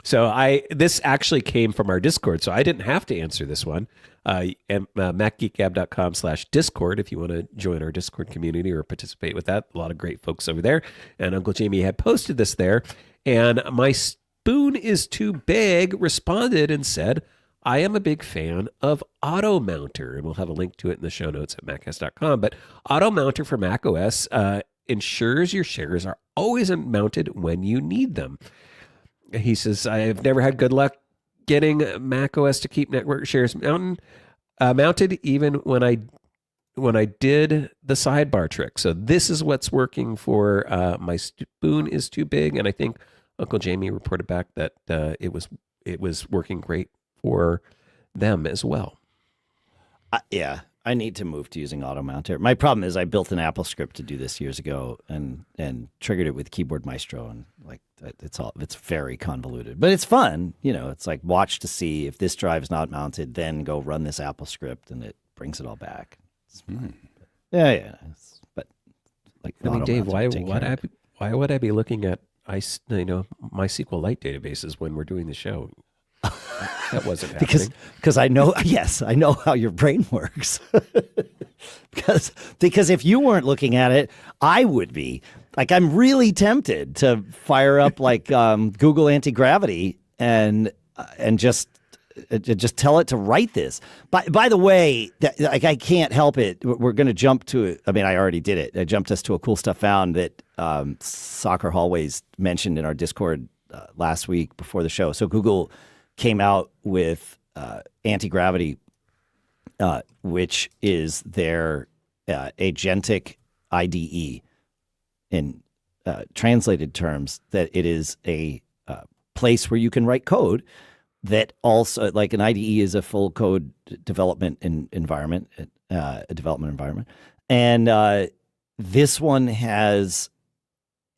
So this actually came from our Discord, so I didn't have to answer this one. MacGeekGab.com/Discord if you want to join our Discord community or participate with that. A lot of great folks over there. And Uncle Jamie had posted this there. And my spoon is too big responded and said, I am a big fan of Auto Mounter. And we'll have a link to it in the show notes at macOS.com. But Auto Mounter for macOS ensures your shares are always mounted when you need them. He says, I've never had good luck getting macOS to keep network shares mounted, even when I did the sidebar trick. So this is what's working for my spoon is too big, and I think Uncle Jamie reported back that it was working great for them as well. Yeah, I need to move to using Auto Mounter. My problem is I built an Apple script to do this years ago and triggered it with Keyboard Maestro, and like it's very convoluted, but it's fun. You know, it's like watch to see if this drive's not mounted, then go run this Apple script, and it brings it all back. Yeah. But like, I mean, Dave, why would I be looking at MySQL Lite databases when we're doing the show? That wasn't happening. Because I know how your brain works. because if you weren't looking at it, I would be. Like, I'm really tempted to fire up like Google Antigravity and just tell it to write this. By the way, I can't help it. We're going to jump to it. I mean, I already did it. I jumped us to a cool stuff found that SccrHallways mentioned in our Discord last week before the show. So Google came out with Antigravity, which is their agentic IDE in translated terms, that it is a place where you can write code that also, like an IDE is a full code development environment, a development environment. And this one has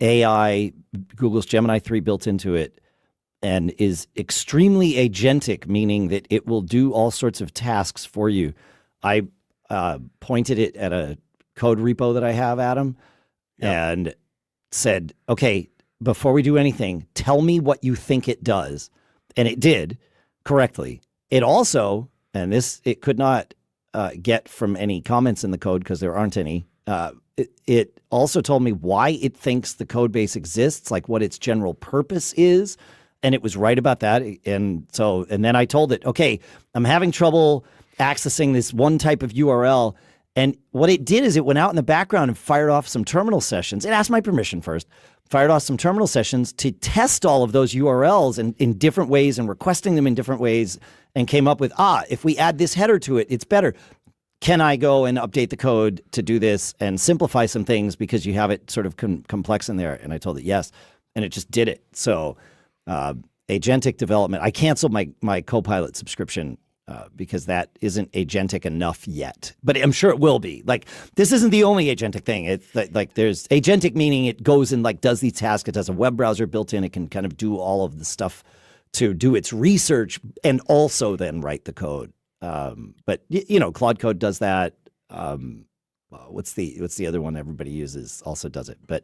AI, Google's Gemini 3 built into it, and is extremely agentic, meaning that it will do all sorts of tasks for you. I pointed it at a code repo that I have, Adam, and said, okay, before we do anything, tell me what you think it does. And it did correctly. It also, and this it could not get from any comments in the code because there aren't any, it also told me why it thinks the code base exists, like what its general purpose is. And it was right about that. And then I told it, okay, I'm having trouble accessing this one type of URL. And what it did is it went out in the background and fired off some terminal sessions. It asked my permission first, fired off some terminal sessions to test all of those URLs in different ways and requesting them in different ways, and came up with, if we add this header to it, it's better. Can I go and update the code to do this and simplify some things because you have it sort of complex in there? And I told it yes, and it just did it. So agentic development, I canceled my Copilot subscription because that isn't agentic enough yet. But I'm sure it will be. Like, this isn't the only agentic thing. It's like there's agentic, meaning it goes and like does these tasks. It has a web browser built in. It can kind of do all of the stuff to do its research and also then write the code. But Claude Code does that. What's the other one everybody uses also does it. But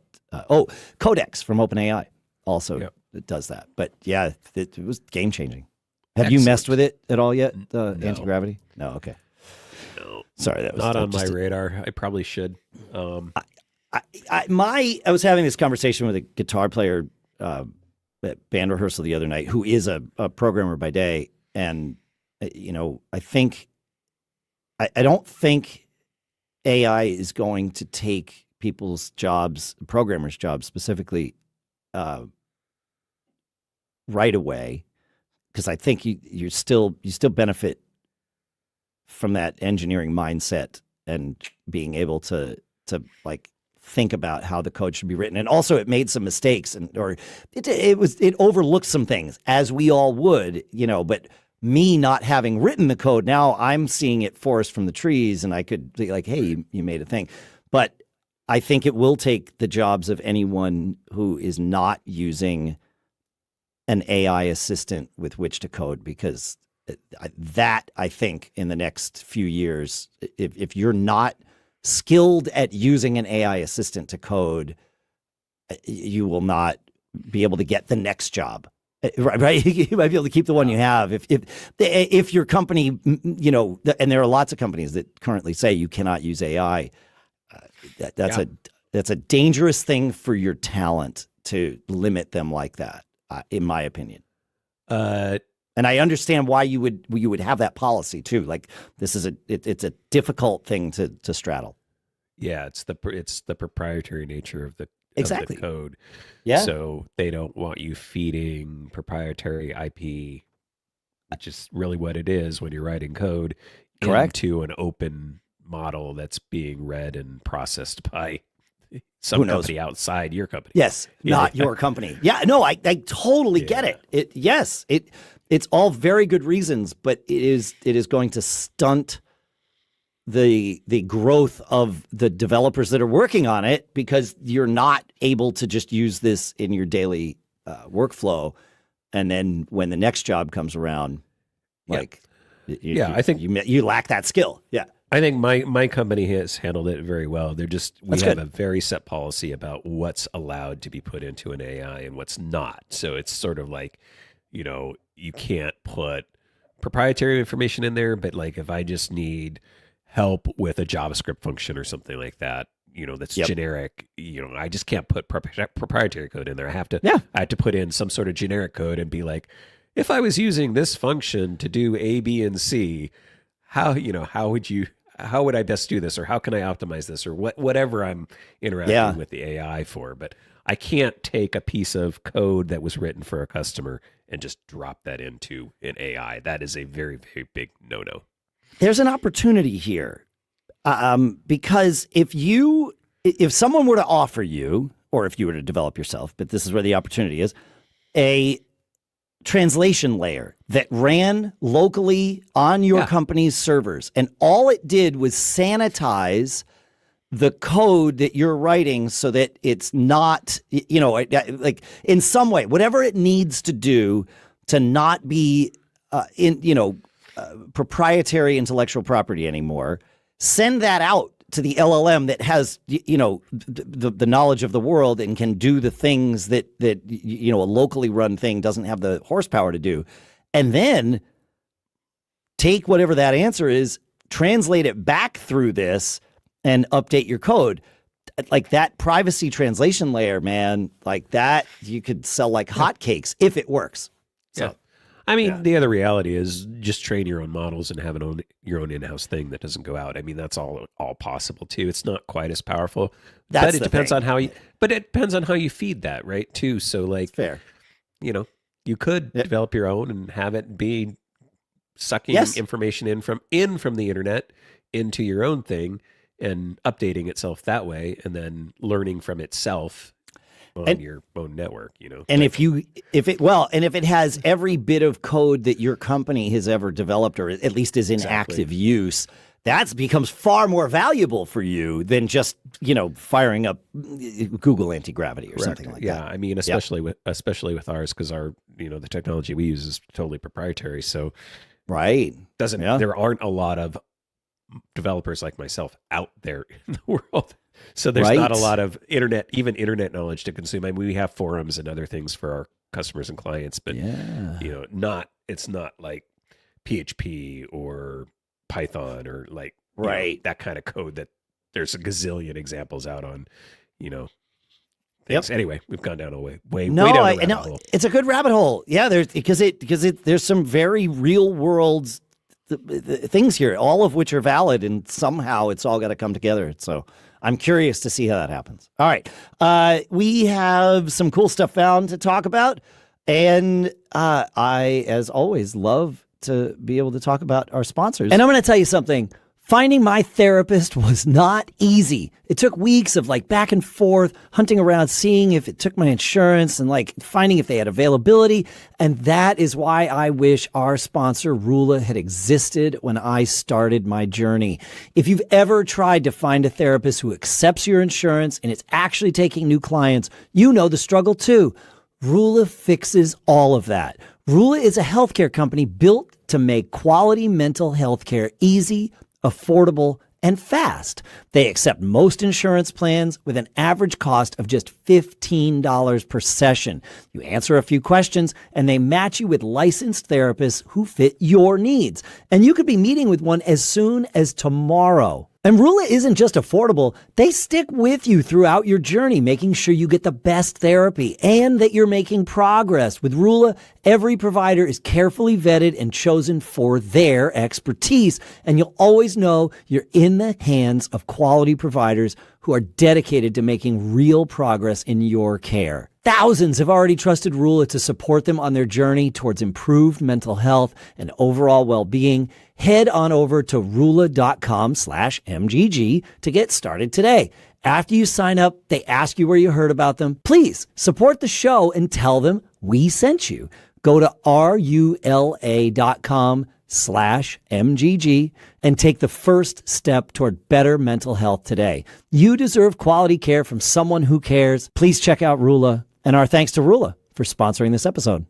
Codex from OpenAI also does that. But yeah, it was game changing. Have you messed with it at all yet? No. Antigravity? No. Okay. No. Sorry, that was not on my radar. I probably should. I was having this conversation with a guitar player at band rehearsal the other night, who is a programmer by day, and I don't think AI is going to take people's jobs, programmers' jobs specifically, right away. because I think you still benefit from that engineering mindset and being able to like think about how the code should be written. And also it made some mistakes or it overlooked some things, as we all would, but me not having written the code, now I'm seeing it forest from the trees, and I could be like, hey, you made a thing. But I think it will take the jobs of anyone who is not using an AI assistant with which to code, because that, I think, in the next few years, if you're not skilled at using an AI assistant to code, you will not be able to get the next job. Right? You might be able to keep the one you have. If your company, and there are lots of companies that currently say you cannot use AI, that's a dangerous thing for your talent to limit them like that, in my opinion. And I understand why you would have that policy too. Like, this is it's a difficult thing to straddle. Yeah, it's the proprietary nature of the exactly of the code. Yeah. So they don't want you feeding proprietary IP, which is really what it is when you're writing code, correct, into an open model that's being read and processed by some company outside your company. Yes, not your company. Yeah, no, I totally get it. It's all very good reasons, but it is going to stunt the growth of the developers that are working on it, because you're not able to just use this in your daily workflow, and then when the next job comes around, I think you lack that skill. Yeah, I think my company has handled it very well. We have a very set policy about what's allowed to be put into an AI and what's not. So it's sort of like, you can't put proprietary information in there, but like if I just need help with a JavaScript function or something like that, that's generic, I just can't put proprietary code in there. I have to put in some sort of generic code and be like, if I was using this function to do A, B, and C, how would I best do this? Or how can I optimize this? Or whatever I'm interacting with the AI for. But I can't take a piece of code that was written for a customer and just drop that into an AI. That is a very, very big no-no. There's an opportunity here, because if someone were to offer you, or if you were to develop yourself, but this is where the opportunity is, a translation layer that ran locally on your company's servers, and all it did was sanitize the code that you're writing so that it's not, like in some way, whatever it needs to do to not be proprietary intellectual property anymore, send that out to the LLM that has, the knowledge of the world and can do the things that a locally run thing doesn't have the horsepower to do. And then take whatever that answer is, translate it back through this, and update your code. Like that privacy translation layer, man, like that, you could sell like hotcakes if it works. So, I mean, the other reality is just train your own models and have your own in-house thing that doesn't go out. I mean, that's all possible too. It's not quite as powerful, but it depends on how you feed that, right? Too. So like, that's fair. You could develop your own and have it be sucking information in from the internet into your own thing and updating itself that way, and then learning from itself on your own network, And if it has every bit of code that your company has ever developed, or at least is in active use, that becomes far more valuable for you than just, firing up Google Antigravity or something like that. Yeah, I mean, especially with ours, because our, the technology we use is totally proprietary. So there aren't a lot of developers like myself out there in the world. So there's not a lot of internet knowledge to consume. I mean, we have forums and other things for our customers and clients, but it's not like PHP or Python or like that kind of code that there's a gazillion examples out on, things. Anyway, we've gone down way down the rabbit hole. It's a good rabbit hole. Yeah, there's some very real world things here, all of which are valid, and somehow it's all got to come together. So I'm curious to see how that happens. All right. We have some cool stuff found to talk about. And I, as always, love to be able to talk about our sponsors. And I'm going to tell you something. Finding my therapist was not easy. It took weeks of back and forth, hunting around, seeing if it took my insurance and finding if they had availability. And that is why I wish our sponsor Rula had existed when I started my journey. If you've ever tried to find a therapist who accepts your insurance and is actually taking new clients, you know the struggle too. Rula fixes all of that. Rula is a healthcare company built to make quality mental health care easy, affordable, and fast. They accept most insurance plans with an average cost of just $15 per session. You answer a few questions and they match you with licensed therapists who fit your needs. And you could be meeting with one as soon as tomorrow. And Rula isn't just affordable. They stick with you throughout your journey, making sure you get the best therapy and that you're making progress. With Rula, every provider is carefully vetted and chosen for their expertise. And you'll always know you're in the hands of quality providers who are dedicated to making real progress in your care. Thousands have already trusted Rula to support them on their journey towards improved mental health and overall well-being. Head on over to rula.com/MGG to get started today. After you sign up, they ask you where you heard about them. Please support the show and tell them we sent you. Go to rula.com/MGG and take the first step toward better mental health today. You deserve quality care from someone who cares. Please check out Rula. And our thanks to Rula for sponsoring this episode.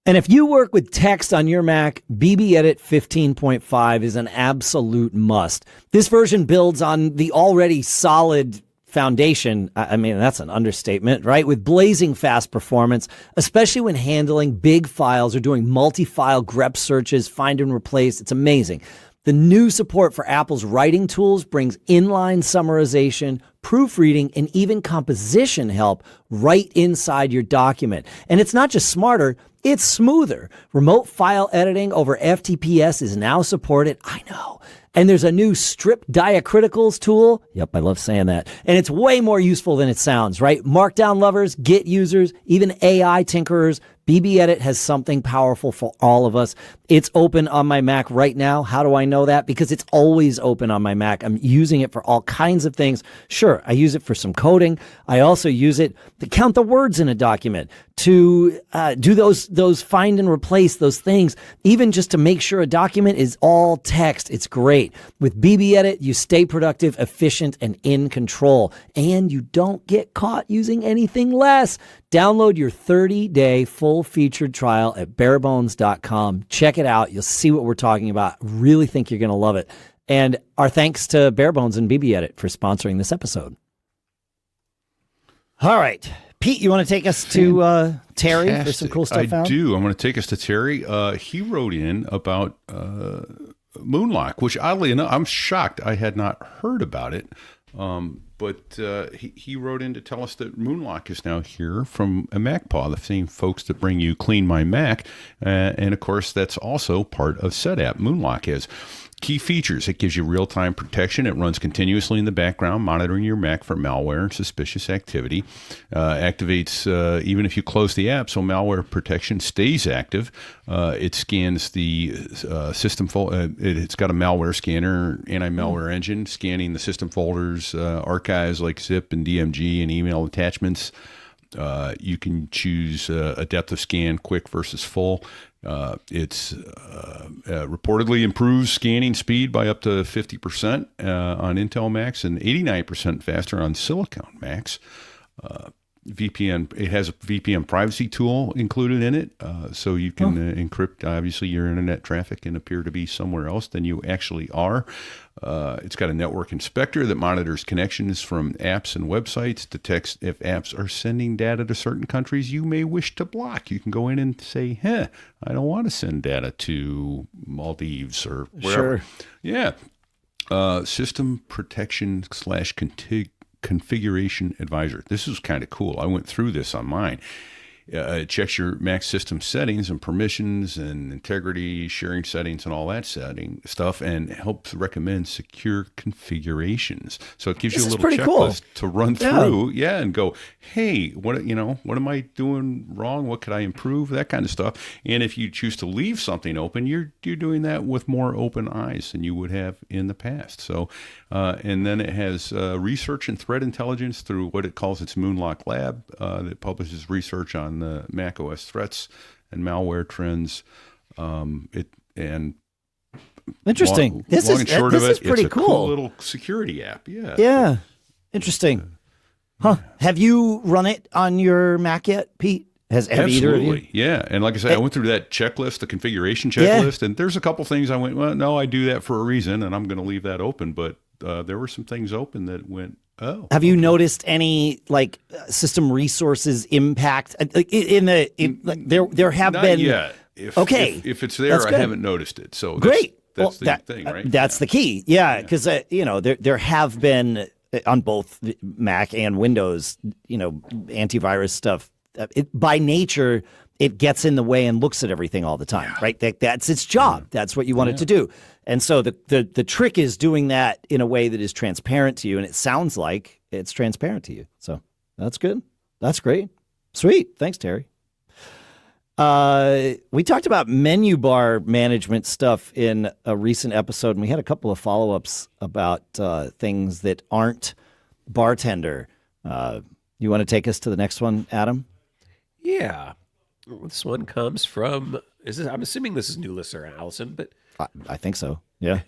And if you work with text on your Mac, BBEdit 15.5 is an absolute must. This version builds on the already solid foundation. I mean, that's an understatement, right? With blazing fast performance, especially when handling big files or doing multi-file grep searches, find and replace. It's amazing. The new support for Apple's writing tools brings inline summarization, proofreading, and even composition help right inside your document. And it's not just smarter, it's smoother. Remote file editing over FTPS is now supported. I know. And there's a new strip diacriticals tool. Yep, I love saying that. And it's way more useful than it sounds, right? Markdown lovers, Git users, even AI tinkerers, BBEdit has something powerful for all of us. It's open on my Mac right now. How do I know that? Because it's always open on my Mac. I'm using it for all kinds of things. Sure, I use it for some coding. I also use it to count the words in a document, to do those find and replace those things, even just to make sure a document is all text. It's great. With BBEdit, you stay productive, efficient, and in control. And you don't get caught using anything less. Download your 30-day full-featured trial at barebones.com. Check it out. You'll see what we're talking about. Really think you're going to love it. And our thanks to Barebones and BBEdit for sponsoring this episode. All right. Pete, you want to take us to Terry for some cool stuff found? I do. I'm going to take us to Terry. He wrote in about Moonlock, which oddly enough, I'm shocked I had not heard about it. But he wrote in to tell us that Moonlock is now here from a MacPaw, the same folks that bring you Clean My Mac. And of course, that's also part of SetApp. Moonlock is. Key features: it gives you real-time protection. It runs continuously in the background, monitoring your Mac for malware and suspicious activity. Activates even if you close the app, so malware protection stays active. It scans the system it's got a malware scanner, anti-malware engine, scanning the system folders, archives like zip and DMG and email attachments. You can choose a depth of scan, quick versus full. It's reportedly improves scanning speed by up to 50% on Intel Macs and 89% faster on Silicon Macs. VPN, it has a VPN privacy tool included in it, so you can encrypt obviously your internet traffic and appear to be somewhere else than you actually are. It's got a network inspector that monitors connections from apps and websites, detects if apps are sending data to certain countries you may wish to block. You can go in and say, I don't want to send data to Maldives or wherever. Sure. Yeah. System protection / configuration advisor. This is kind of cool. I went through this on mine. It checks your Mac system settings and permissions and integrity, sharing settings, and all that setting stuff, and helps recommend secure configurations. So it gives you a little checklist to run through, and go, hey, what am I doing wrong? What could I improve? That kind of stuff. And if you choose to leave something open, you're doing that with more open eyes than you would have in the past. So, and then it has research and threat intelligence through what it calls its Moonlock Lab that publishes research on the macOS threats and malware trends. Interesting. Long this and short of it, is pretty it's a cool little security app. Yeah. Yeah. Interesting. Huh. Have you run it on your Mac yet, Pete? Have either of you? Yeah. And like I said, I went through that checklist, the configuration checklist, and there's a couple things I went, well, no, I do that for a reason, and I'm going to leave that open. But there were some things open that went, oh. Have you noticed any system resources impact? There have been. Not yet. If it's there, I haven't noticed it. So great. That's the thing, right? That's the key. Yeah, because there have been on both Mac and Windows, antivirus stuff. By nature, it gets in the way and looks at everything all the time, right? That's its job. That's what you want it to do. And so the trick is doing that in a way that is transparent to you, and it sounds like it's transparent to you. So that's good. That's great. Sweet. Thanks, Terry. We talked about menu bar management stuff in a recent episode, and we had a couple of follow-ups about things that aren't bartender. You want to take us to the next one, Adam? Yeah. This one comes from, I'm assuming this is new listener Allison, but I think so. Yeah.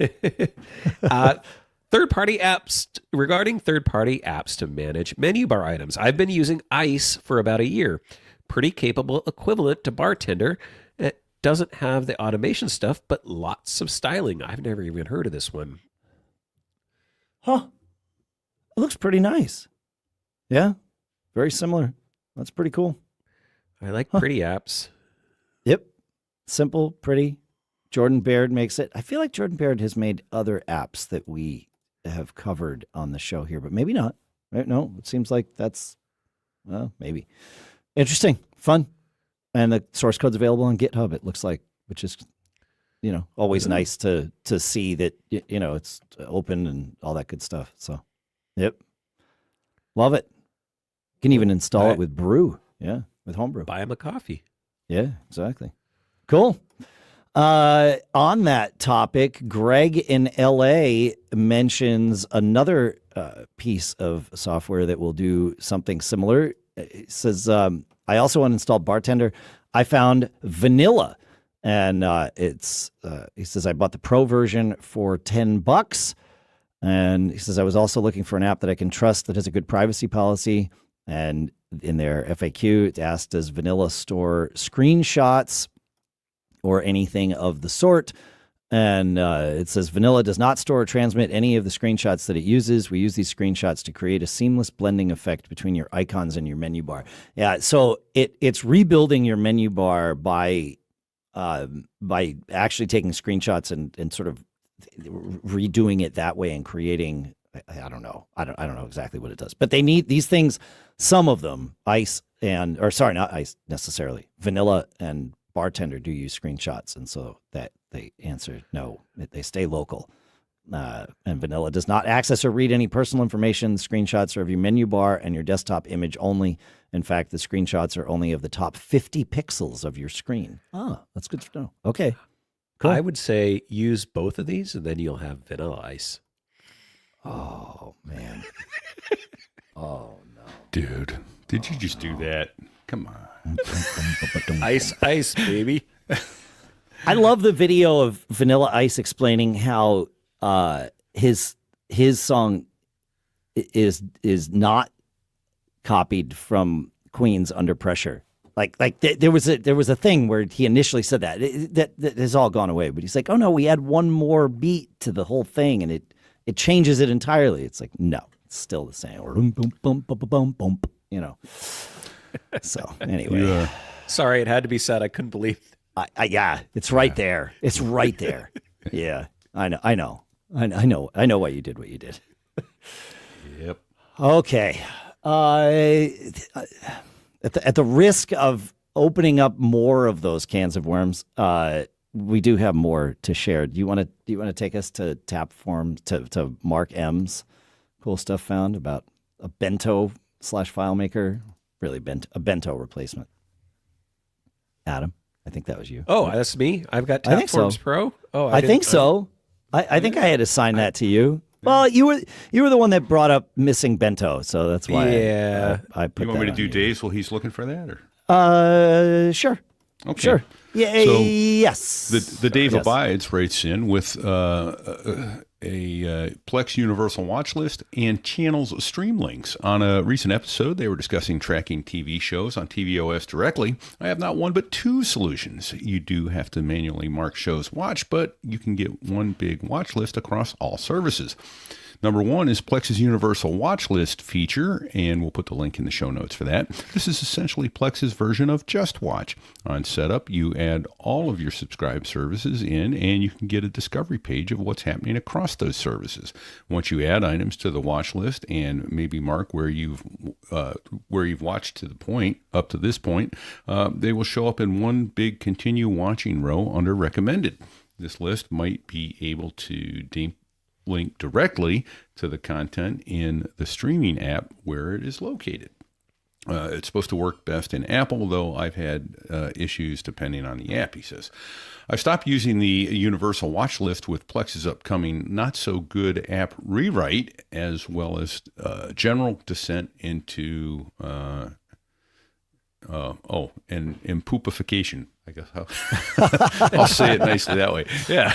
Third-party apps, regarding third-party apps to manage menu bar items. I've been using Ice for about a year. Pretty capable equivalent to Bartender. It doesn't have the automation stuff, but lots of styling. I've never even heard of this one. Huh. It looks pretty nice. Yeah. Very similar. That's pretty cool. I like pretty apps. Yep. Simple, pretty. Jordan Baird makes it. I feel like Jordan Baird has made other apps that we have covered on the show here, but maybe not. Right? No, it seems like that's, well, maybe. Interesting. Fun. And the source code's available on GitHub, it looks like, which is, always nice to see that, it's open and all that good stuff. So, yep. Love it. You can even install it with Brew. Yeah. With Homebrew. Buy him a coffee. Yeah, exactly. Cool. On that topic, Greg in LA mentions another piece of software that will do something similar. He says, I also uninstalled Bartender. I found Vanilla. And he says, I bought the Pro version for $10. And he says, I was also looking for an app that I can trust that has a good privacy policy. And in their FAQ, it asked, does Vanilla store screenshots or anything of the sort? And it says, Vanilla does not store or transmit any of the screenshots that it uses. We use these screenshots to create a seamless blending effect between your icons and your menu bar. Yeah, so it's rebuilding your menu bar by actually taking screenshots and sort of redoing it that way and creating, I don't know. I don't know exactly what it does. But they need these things, some of them, not Ice necessarily, Vanilla and Bartender do use screenshots, and so that they answer no, they stay local. And Vanilla does not access or read any personal information. Screenshots are of your menu bar and your desktop image only. In fact, the screenshots are only of the top 50 pixels of your screen. Ah, that's good to know. Okay, cool. I would say use both of these, and then you'll have Vanilla Ice. Oh, man. Oh, no. Dude, did you just do that? Come on. Ice, baby. I love the video of Vanilla Ice explaining how his song is not copied from Queen's Under Pressure. There was a thing where he initially said that has all gone away, but he's like, oh no, we add one more beat to the whole thing and it changes it entirely. It's like, no, it's still the same. Boom, boom, boom, boom, boom, boom, So anyway, Yeah. Sorry, it had to be said. I couldn't believe. Yeah, it's right there. It's right there. Yeah, I know why you did what you did. Yep. Okay. at the risk of opening up more of those cans of worms, we do have more to share. Do you want to take us to Tap Forms to Mark M's cool stuff found about a Bento / FileMaker, really a Bento replacement? Adam, I think that was you. Oh, that's me. I've got I Tap think Forms so. Pro. Oh, I think so. I think I had assigned that to you. Well, you were the one that brought up missing Bento, so that's why. Yeah. I put. You want that me to on do you. Dave's while he's looking for that, or? Sure. Okay. Sure. Yeah. So, yes. The Dave Abides writes in with a Plex Universal Watch List and channels stream links. On a recent episode, they were discussing tracking TV shows on tvOS directly. I have not one but two solutions. You do have to manually mark shows watched, but you can get one big watch list across all services. Number one is Plex's Universal Watch List feature, and we'll put the link in the show notes for that. This is essentially Plex's version of Just Watch. On setup, you add all of your subscribed services in, and you can get a discovery page of what's happening across those services. Once you add items to the watch list and maybe mark where you've watched up to this point, they will show up in one big continue watching row under recommended. This list might be able to link directly to the content in the streaming app where it is located. It's supposed to work best in Apple, though I've had issues depending on the app, he says. I stopped using the Universal Watch List with Plex's upcoming not-so-good app rewrite, as well as general descent into impoopification. I guess I'll say it nicely that way. Yeah.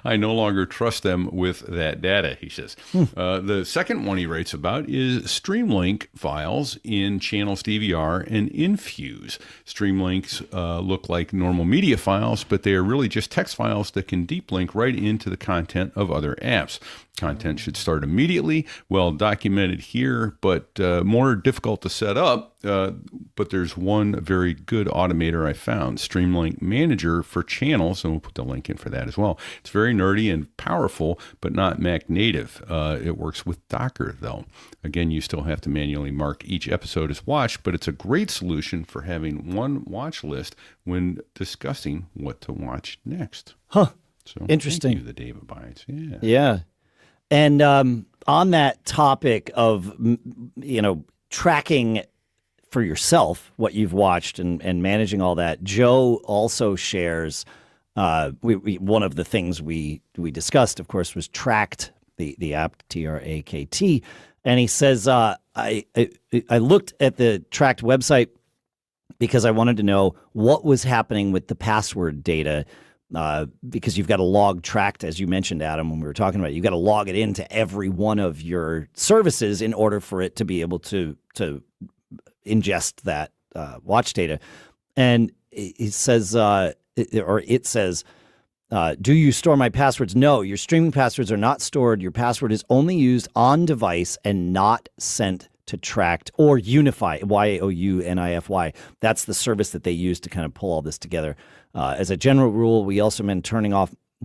I no longer trust them with that data, he says. The second one he writes about is Streamlink files in Channels DVR and Infuse. Streamlinks look like normal media files, but they are really just text files that can deep link right into the content of other apps. Content should start immediately, well documented here, but more difficult to set up. But there's one very good automator I found, Streamlink Manager for Channels, and we'll put the link in for that as well. It's very nerdy and powerful, but not Mac native. It works with Docker, though. Again, you still have to manually mark each episode as watched, but it's a great solution for having one watch list when discussing what to watch next. Huh. So, Interesting. Thank you, the Dave Abides. Yeah. Yeah. And on that topic of, tracking for yourself what you've watched and managing all that, Joe also shares one of the things we discussed, of course, was Tracked, the app, TRAKT. And he says, I looked at the Tracked website because I wanted to know what was happening with the password data. Because you've got to log Tracked, as you mentioned, Adam, when we were talking about it. You've got to log it into every one of your services in order for it to be able to ingest that watch data. And it says, do you store my passwords? No, your streaming passwords are not stored. Your password is only used on device and not sent to Tracked or Unify, YAOUNIFY. That's the service that they use to kind of pull all this together. As a general rule, we also recommend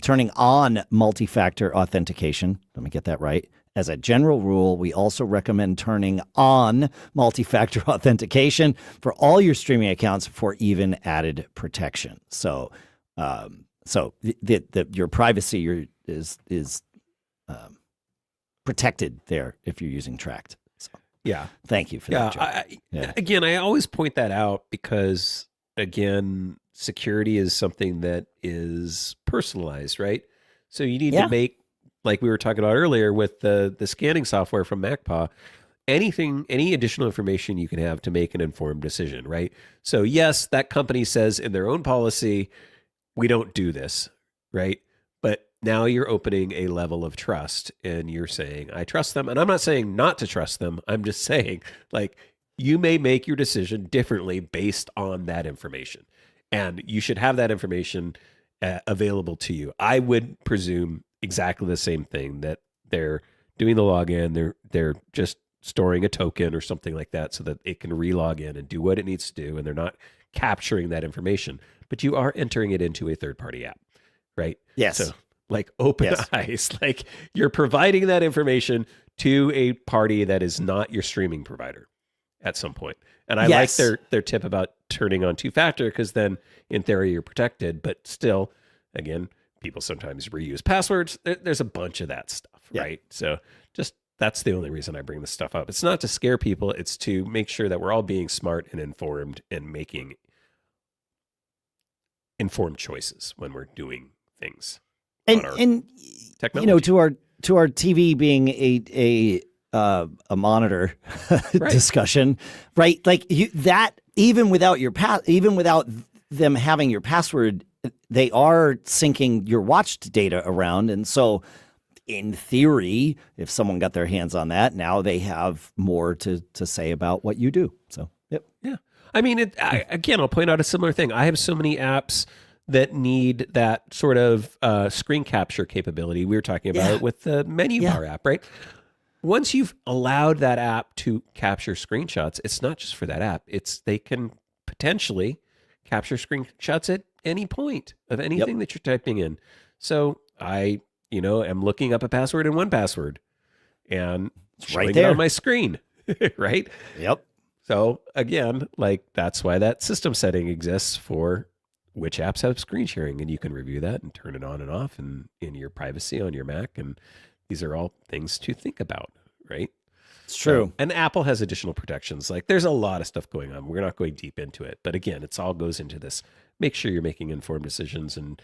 turning on multi-factor authentication. Let me get that right. As a general rule, we also recommend turning on multi-factor authentication for all your streaming accounts for even added protection. So, your privacy is protected there if you're using Tracked. So, Yeah. Thank you for that, Joe. Again, I always point that out because, again, security is something that is personalized, right? So you need to make, like we were talking about earlier with the scanning software from MacPaw, any additional information you can have to make an informed decision, right? So yes, that company says in their own policy, we don't do this, right? But now you're opening a level of trust and you're saying, I trust them. And I'm not saying not to trust them. I'm just saying, like, you may make your decision differently based on that information. And you should have that information available to you. I would presume exactly the same thing, that they're doing the login, they're just storing a token or something like that so that it can re-log in and do what it needs to do, and they're not capturing that information. But you are entering it into a third-party app, right? Yes. So, like OpenEyes, like you're providing that information to a party that is not your streaming provider. at some point. And I Yes. like their tip about turning on two-factor, because then in theory you're protected, but still, again, people sometimes reuse passwords. There's a bunch of that stuff, Yeah. right? So just that's the only reason I bring this stuff up. It's not to scare people. It's to make sure that we're all being smart and informed and making informed choices when we're doing things. And technology. to our TV being a monitor Right. discussion, right? Like that, even without even without them having your password, they are syncing your watched data around, and so in theory, if someone got their hands on that, now they have more to say about what you do. So, yep. Yeah. I mean, again, I'll point out a similar thing. I have so many apps that need that sort of screen capture capability. We were talking about it with the menu bar app, right? Once you've allowed that app to capture screenshots, it's not just for that app. They can potentially capture screenshots at any point of anything that you're typing in. So I, am looking up a password in 1Password and It's showing right it there on my screen, right? Yep. So again, like that's why that system setting exists for which apps have screen sharing, and you can review that and turn it on and off and in your privacy on your Mac. And these are all things to think about, right? It's true. And Apple has additional protections. Like there's a lot of stuff going on. We're not going deep into it, but again, it's all goes into this. Make sure you're making informed decisions and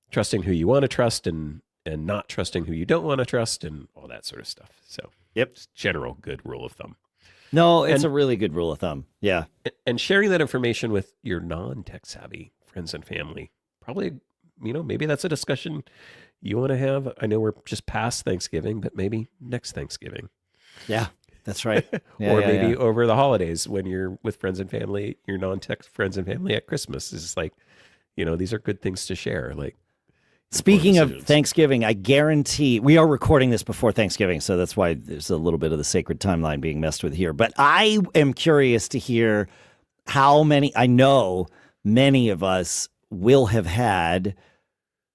trusting who you want to trust and not trusting who you don't want to trust and all that sort of stuff. So just general good rule of thumb. No, it's a really good rule of thumb. Yeah. And sharing that information with your non-tech savvy friends and family, probably, maybe that's a discussion you want to have. I know we're just past Thanksgiving, but maybe next Thanksgiving. Yeah, that's right. Yeah, or maybe over the holidays when you're with friends and family, your non-tech friends and family at Christmas is like, these are good things to share. Like, speaking of Thanksgiving, I guarantee we are recording this before Thanksgiving, so that's why there's a little bit of the sacred timeline being messed with here. But I am curious to hear how many, I know many of us will have had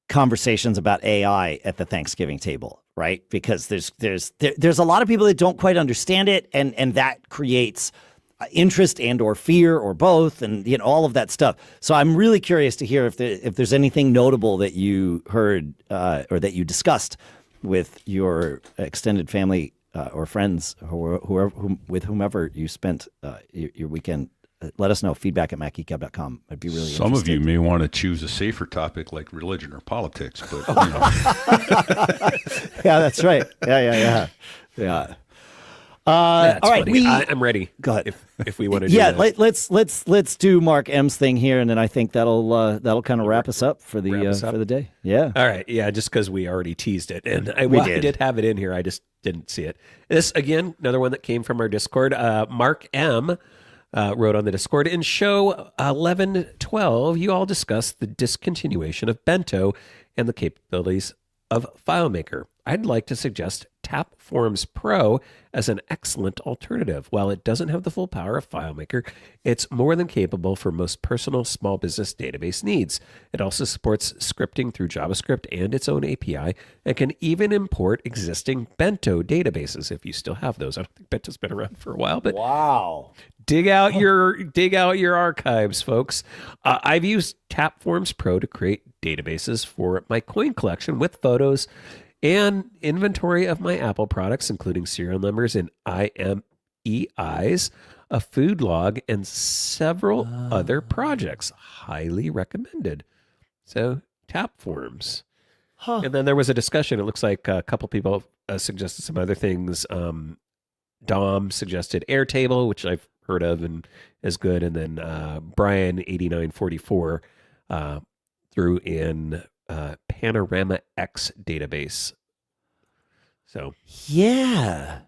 conversations about AI at the Thanksgiving table, right? Because there's a lot of people that don't quite understand it, and that creates interest and or fear or both, and all of that stuff. So I'm really curious to hear if there's anything notable that you heard or that you discussed with your extended family or friends or with whomever you spent your weekend. Let us know. Feedback at macgeekgab.com. I'd be really Some interested. of you may want to choose a safer topic like religion or politics, but Yeah, that's right. Yeah. That's all right, funny. I'm ready. Go ahead. If we want to do Yeah, that. let's do Mark M's thing here, and then I think that'll kind of wrap us up for the day. Yeah. All right. Yeah, just because we already teased it. And I did have it in here. I just didn't see it. This, again, another one that came from our Discord. Mark M. Wrote on the Discord, in show 1112, you all discussed the discontinuation of Bento and the capabilities of FileMaker. I'd like to suggest Tap Forms Pro as an excellent alternative. While it doesn't have the full power of FileMaker, it's more than capable for most personal small business database needs. It also supports scripting through JavaScript and its own API, and can even import existing Bento databases if you still have those. I don't think Bento's been around for a while, but Wow. dig out your archives, folks. I've used Tap Forms Pro to create databases for my coin collection with photos and inventory of my Apple products, including serial numbers and IMEIs, a food log, and several other projects. Highly recommended. So Tap Forms. Huh. And then there was a discussion. It looks like a couple people suggested some other things. Dom suggested Airtable, which I've heard of and is good. And then Brian 8944 threw in Panorama X database. So Yeah.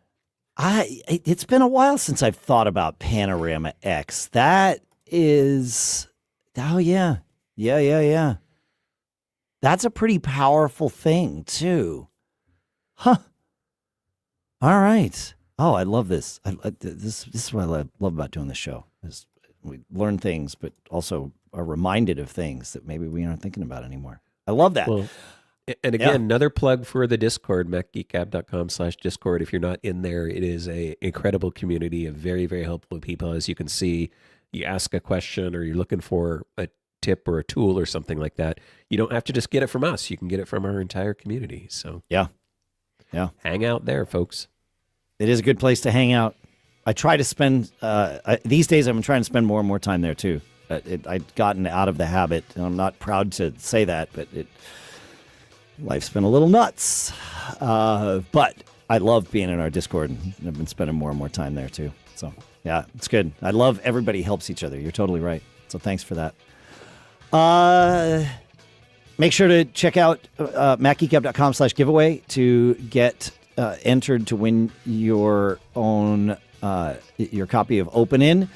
It's been a while since I've thought about Panorama X. That is, yeah. That's a pretty powerful thing too. Huh. All right. Oh, I love this. This is what I love about doing this show. Is we learn things, but also are reminded of things that maybe we aren't thinking about anymore. I love that. Well, And again, another plug for the Discord, macgeekgab.com/Discord. If you're not in there, it is a incredible community of very, very helpful people. As you can see, you ask a question or you're looking for a tip or a tool or something like that. You don't have to just get it from us. You can get it from our entire community. So yeah, hang out there, folks. It is a good place to hang out. I try to spend, these days I'm trying to spend more and more time there too. I'd gotten out of the habit, and I'm not proud to say that, but life's been a little nuts. But I love being in our Discord, and I've been spending more and more time there too. So yeah, it's good. I love everybody helps each other. You're totally right. So thanks for that. Make sure to check out macgeekgab.com/giveaway to get entered to win your own your copy of Open In.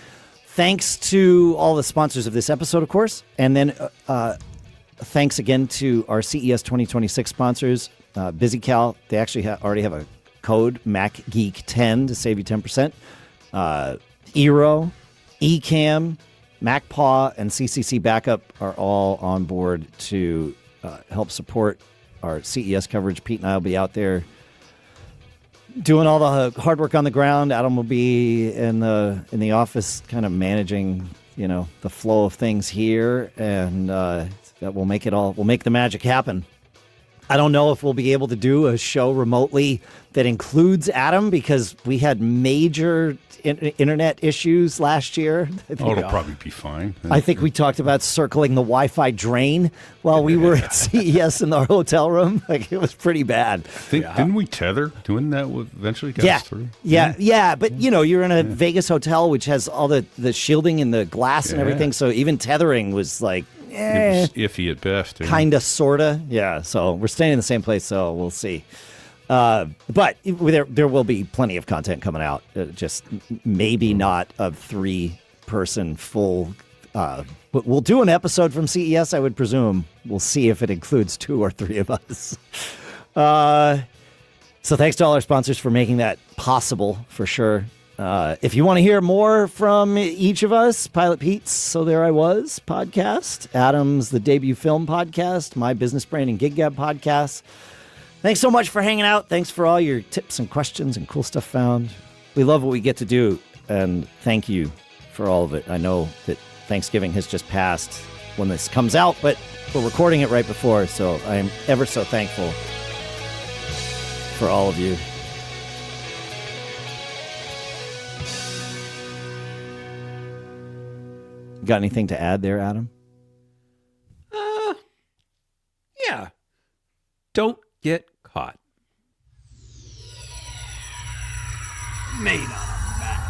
Thanks to all the sponsors of this episode, of course, and then thanks again to our CES 2026 sponsors, BusyCal. They actually already have a code, MacGeek10, to save you 10%. Eero, Ecamm, MacPaw, and CCC Backup are all on board to help support our CES coverage. Pete and I will be out there doing all the hard work on the ground. Adam will be in the office, kind of managing, the flow of things here, and that will make the magic happen. I don't know if we'll be able to do a show remotely that includes Adam, because we had major internet issues last year. It'll probably be fine. I think we talked about circling the Wi-Fi drain while we were at CES in our hotel room. Like, it was pretty bad. Didn't we tether? Doing that eventually got us through? Yeah. But, you're in a Vegas hotel, which has all the shielding and the glass and everything. So even tethering was like, it was iffy at best. Kind of, sort of. Yeah, so we're staying in the same place, so we'll see. But there will be plenty of content coming out. Just maybe not a 3-person full. We'll do an episode from CES, I would presume. We'll see if it includes 2 or 3 of us. So thanks to all our sponsors for making that possible, for sure. If you want to hear more from each of us, Pilot Pete's So There I Was podcast, Adam's The Debut Film podcast, my Business Brain and Gig Gab podcast. Thanks so much for hanging out. Thanks for all your tips and questions and cool stuff found. We love what we get to do, and thank you for all of it. I know that Thanksgiving has just passed when this comes out, but we're recording it right before, so I am ever so thankful for all of you. Got anything to add there, Adam? Yeah. Don't get caught. Made on a Mac.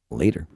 Later.